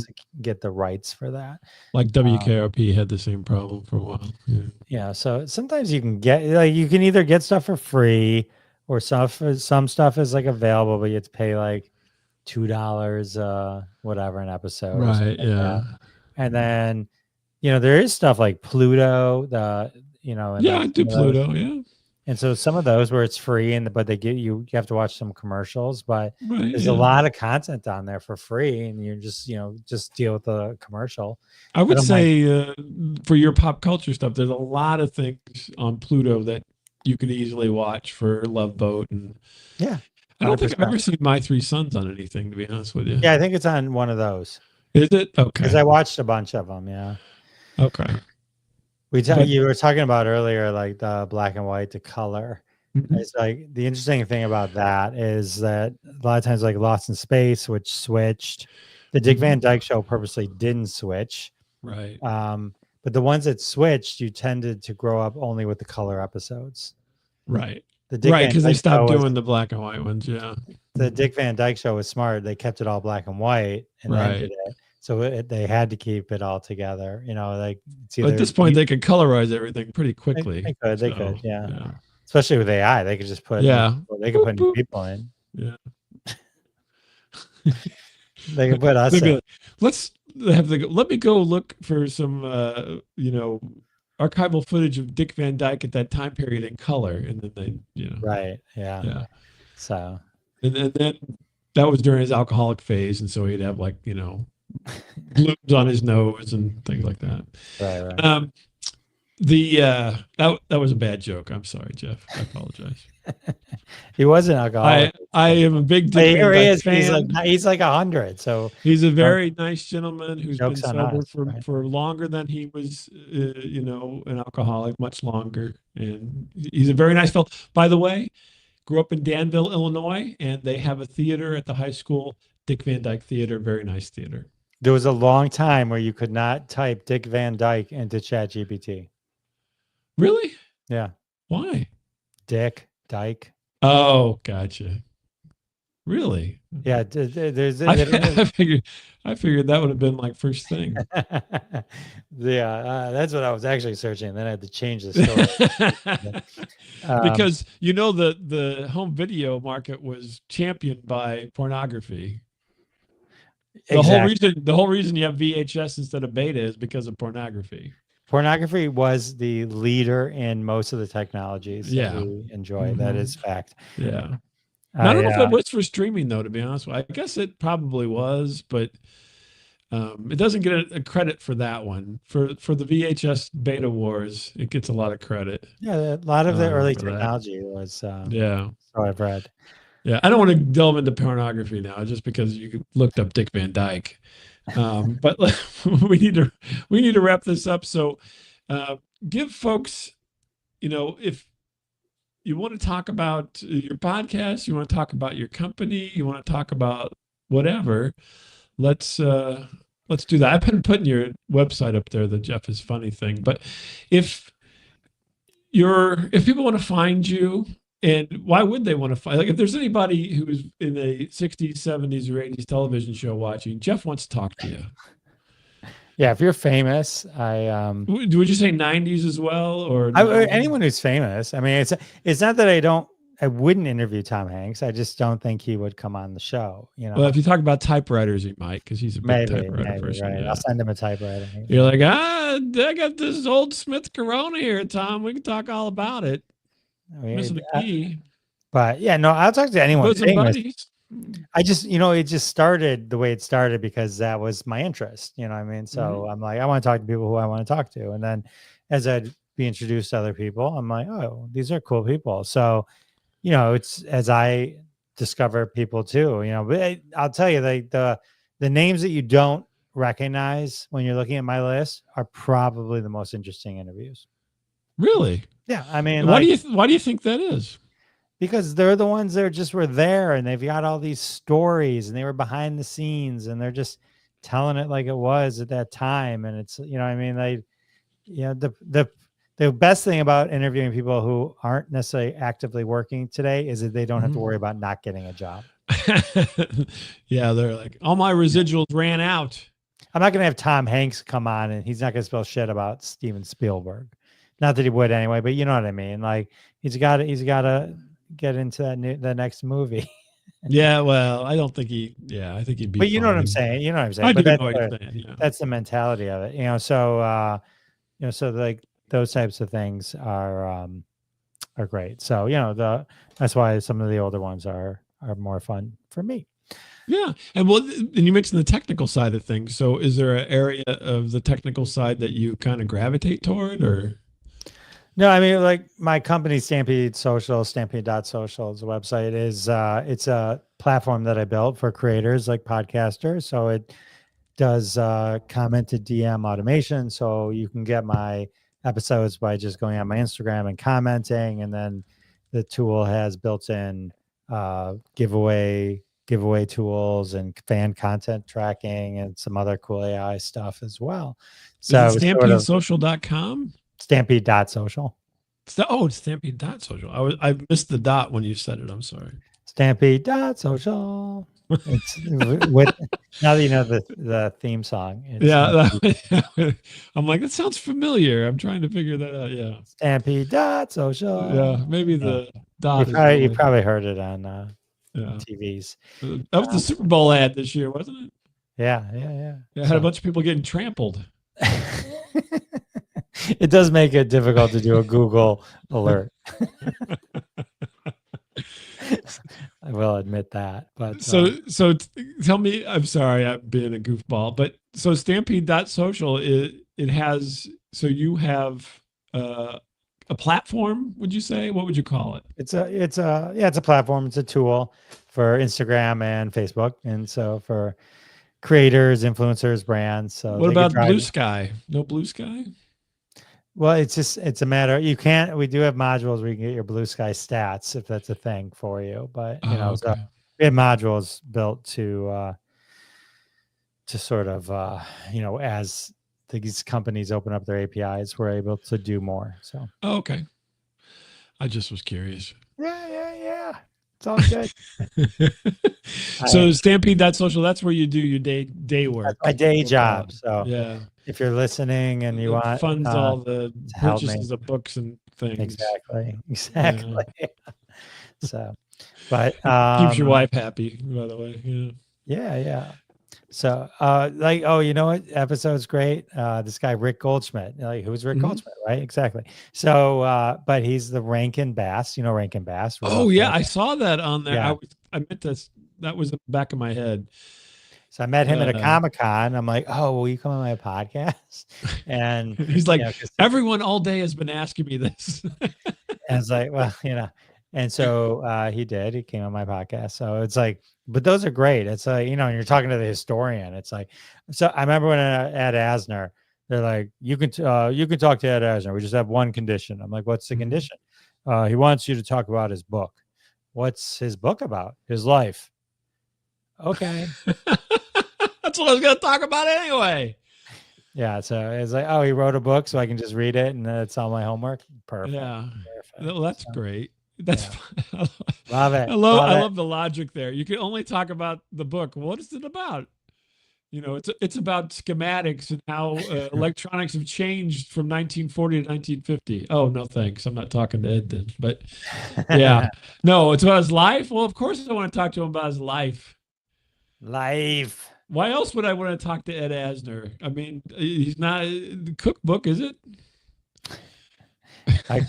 get the rights for that. Like WKRP had the same problem for a while. Yeah. Yeah, so sometimes you can get you can either get stuff for free or some stuff is like available, but you have to pay like $2 whatever an episode or something Right. like Yeah. that. And then there is stuff like Pluto, and Yeah, like I do Pluto. Yeah. and so some of those where it's free but they get you have to watch some commercials, but Right. there's a lot of content on there for free, and you're just just deal with the commercial. I would say for your pop culture stuff, there's a lot of things on Pluto that you could easily watch for Love Boat, and yeah, I don't think I've ever seen My Three Sons on anything, to be honest with you. Yeah, I think it's on one of those. Is it? Okay. Because I watched a bunch of them. Yeah. Okay. You were talking about earlier, like the black and white to color. It's like the interesting thing about that is that a lot of times, like Lost in Space, which switched, the Dick Van Dyke Show purposely didn't switch. Right. But the ones that switched, you tended to grow up only with the color episodes. Right. Right, because they stopped doing the black and white ones. Yeah. The Dick Van Dyke Show was smart. They kept it all black and white and then did it. So they had to keep it all together. Like it's either, at this point, they could colorize everything pretty quickly. They could, yeah. Especially with AI, they could just put they could put new people in. Yeah. They could put us in. Let me go look for some archival footage of Dick Van Dyke at that time period in color, and then they right, yeah. So and then that was during his alcoholic phase, and so he'd have blooms on his nose and things like that. Right. That was a bad joke. I'm sorry, Jeff. I apologize. He was an alcoholic. I am a big Dick Van Dyke fan. He's like 100. So he's a very nice gentleman who's been sober right? for longer than he was, an alcoholic, much longer. And he's a very nice fellow. By the way, grew up in Danville, Illinois, and they have a theater at the high school, Dick Van Dyke Theater. Very nice theater. There was a long time where you could not type Dick Van Dyke into ChatGPT. Really? Yeah. Why? Dick Dyke. Oh, gotcha. Really? Yeah. I figured that would have been like first thing. Yeah, that's what I was actually searching. Then I had to change the story. Because the home video market was championed by pornography. The whole reason you have VHS instead of beta is because of pornography. Pornography was the leader in most of the technologies that we enjoy. That is fact. Yeah. I don't know if it was for streaming, though, to be honest with you. I guess it probably was, but it doesn't get a credit for that one. For the VHS beta wars, it gets a lot of credit. Yeah, a lot of the early technology was. So I've read. Yeah, I don't want to delve into pornography now, just because you looked up Dick Van Dyke. But we need to wrap this up. So give folks, if you want to talk about your podcast, you want to talk about your company, you want to talk about whatever, let's do that. I've been putting your website up there, the Jeff is Funny thing. But if people want to find you, and why would they want to find? Like, if there's anybody who's in a 60s, 70s, or 80s television show watching, Jeff wants to talk to you. Yeah, if you're famous, would you say 90s as well, or anyone who's famous? I mean, it's not that I wouldn't interview Tom Hanks. I just don't think he would come on the show. Well, if you talk about typewriters, he might, because he's a big typewriter person. Right. Yeah. I'll send him a typewriter. You're like, I got this old Smith Corona here, Tom. We can talk all about it. Missing the key. But yeah, no, I'll talk to anyone famous. I just, it just started the way it started because that was my interest. You know what I mean? So I'm like, I want to talk to people who I want to talk to. And then as I'd be introduced to other people, I'm like, oh, these are cool people. So, it's as I discover people too, but I'll tell you, like the names that you don't recognize when you're looking at my list are probably the most interesting interviews. Really? Yeah. I mean, why do you think that is? Because they're the ones that were there and they've got all these stories and they were behind the scenes and they're just telling it like it was at that time. And it's, the the best thing about interviewing people who aren't necessarily actively working today is that they don't have to worry about not getting a job. Yeah, they're like, all my residuals ran out. I'm not going to have Tom Hanks come on and he's not going to spill shit about Steven Spielberg. Not that he would anyway, but you know what I mean? Like he's got to get into the next movie. Yeah, well, I don't think I think he'd be But you know what I'm fine. saying? You know what I'm saying? I But do know what you're saying, yeah. that's the mentality of it. So like those types of things are great. So, that's why some of the older ones are more fun for me. Yeah. And you mentioned the technical side of things. So is there an area of the technical side that you kind of gravitate toward, or? No, I mean, like my company, Stampede Social, Stampede.social is a website, it's a platform that I built for creators like podcasters. So it does commented DM automation. So you can get my episodes by just going on my Instagram and commenting. And then the tool has built in giveaway tools and fan content tracking and some other cool AI stuff as well. So is it StampedeSocial.com? Stampede.social. It's Stampede.social. I missed the dot when you said it. I'm sorry. Stampede.social. It's with now that you know the theme song. I'm like, that sounds familiar. I'm trying to figure that out. Yeah. Stampede.social. Yeah, maybe the dot you probably heard it on yeah. TVs. That was the Super Bowl ad this year, wasn't it? Yeah. It had a bunch of people getting trampled. It does make it difficult to do a Google alert. I will admit that. But so tell me, I'm sorry, I'm being a goofball, but so Stampede.social it has, so you have a platform, would you say? What would you call it? It's a platform. It's a tool for Instagram and Facebook, and so for creators, influencers, brands. So what about Blue Sky? No Blue Sky? Well, it's a matter. We do have modules where you can get your Blue Sky stats if that's a thing for you. But okay. So we have modules built to sort of as these companies open up their APIs, we're able to do more. So okay. I just was curious. Yeah. It's all good. So Stampede.social, that's where you do your day work. That's my day job. So yeah. If you're listening and you want funds all the purchases of books and things. Exactly. Yeah. So, but keeps your wife happy, by the way. Yeah. So, you know what? Episode's great. This guy, Rick Goldschmidt, who's Rick Goldschmidt, right? Exactly. So, but he's the Rankin Bass, Rankin Bass. Oh yeah. I saw that on there. Yeah. I meant to, that was in the back of my head. So I met him at a Comic-Con. I'm like, oh, will you come on my podcast? And he's like, everyone all day has been asking me this. And I was like, well, and so he did. He came on my podcast. So it's like, but those are great. It's like, and you're talking to the historian. It's like, so I remember when at Asner, they're like, you can talk to Ed Asner. We just have one condition. I'm like, what's the condition? He wants you to talk about his book. What's his book about? His life. Okay. That's what I was going to talk about anyway. Yeah. So it's like, oh, he wrote a book so I can just read it and that's all my homework. Perfect. Yeah. Perfect. Well, that's great. That's love it. I love the logic there. You can only talk about the book. What is it about? It's about schematics and how electronics have changed from 1940 to 1950. Oh, no, thanks. I'm not talking to Ed then. But yeah, no, it's about his life. Well, of course I want to talk to him about his life. Why else would I want to talk to Ed Asner? I mean, he's not the cookbook, is it? I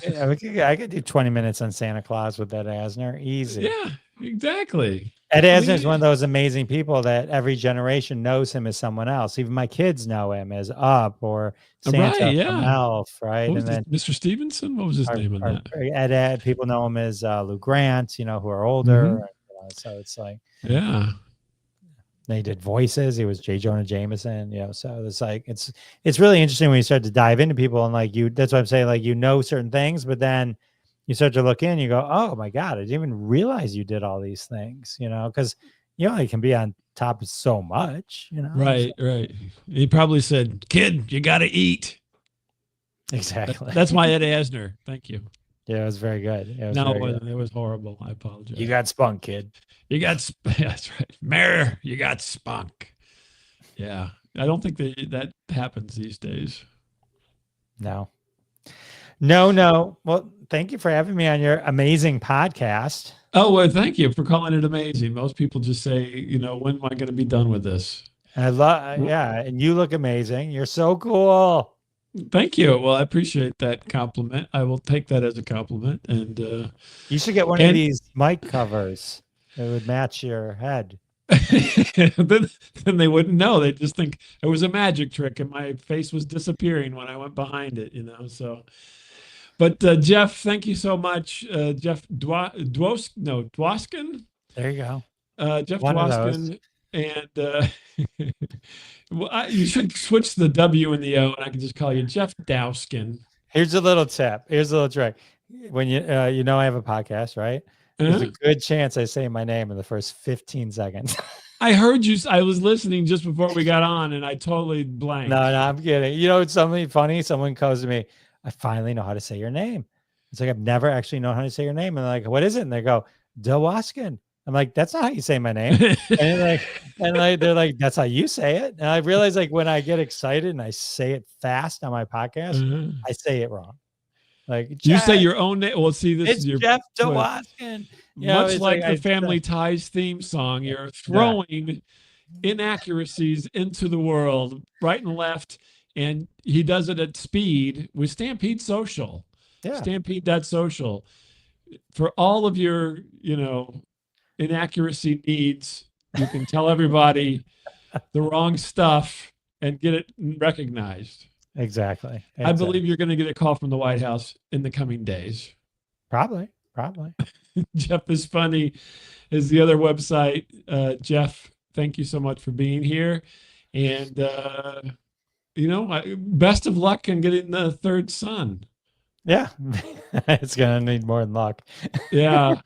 could do 20 minutes on Santa Claus with Ed Asner. Easy. Yeah, exactly. Ed Asner is one of those amazing people that every generation knows him as someone else. Even my kids know him as Up or Santa from Elf, right? And then Mr. Stevenson, what was his name in that? Ed, people know him as Lou Grant, who are older. So it's like, yeah. They did voices. He was J. Jonah Jameson, so it's like, it's really interesting when you start to dive into people and that's what I'm saying, certain things, but then you start to look in, you go, oh my God, I didn't even realize you did all these things, because you only can be on top of so much, Right. He probably said, kid, you got to eat. Exactly. That's my Ed Asner. Thank you. Yeah, it was very good. No, it wasn't. It was horrible. I apologize. You got spunk, kid. That's right. Mayor, you got spunk. Yeah. I don't think that happens these days. No. No. Well, thank you for having me on your amazing podcast. Oh, well, thank you for calling it amazing. Most people just say, when am I going to be done with this? I love, yeah, and you look amazing. You're so cool. Thank you. Well, I appreciate that compliment. I will take that as a compliment. And you should get one of these mic covers that would match your head. then they wouldn't know. They'd just think it was a magic trick and my face was disappearing when I went behind it, so. But Jeff, thank you so much. Jeff Dwoskin. There you go. Jeff Dwoskin. And well, you should switch the W and the O, and I can just call you Jeff Dwoskin. Here's a little tip. Here's a little trick. When I have a podcast, right? There's a good chance I say my name in the first 15 seconds. I heard you. I was listening just before we got on, and I totally blanked. No, I'm kidding. It's something funny. Someone comes to me. I finally know how to say your name. It's like I've never actually known how to say your name. And they're like, what is it? And they go, Dwoskin. I'm like, that's not how you say my name. and they're like, that's how you say it. And I realize when I get excited and I say it fast on my podcast, I say it wrong. Like you say your own name. Well, see, this is your Jeff Dwoskin. Much like the Family Ties theme song, you're throwing inaccuracies into the world, right and left. And he does it at speed with Stampede Social. Yeah. Stampede.social. For all of your, inaccuracy needs, you can tell everybody the wrong stuff and get it recognized. Exactly. I believe you're going to get a call from the White House in the coming days. Probably. Jeff is funny is the other website. Jeff, thank you so much for being here. And, best of luck in getting the third son. Yeah. It's going to need more than luck. Yeah.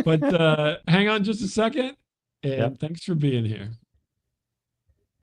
But hang on just a second. And thanks for being here.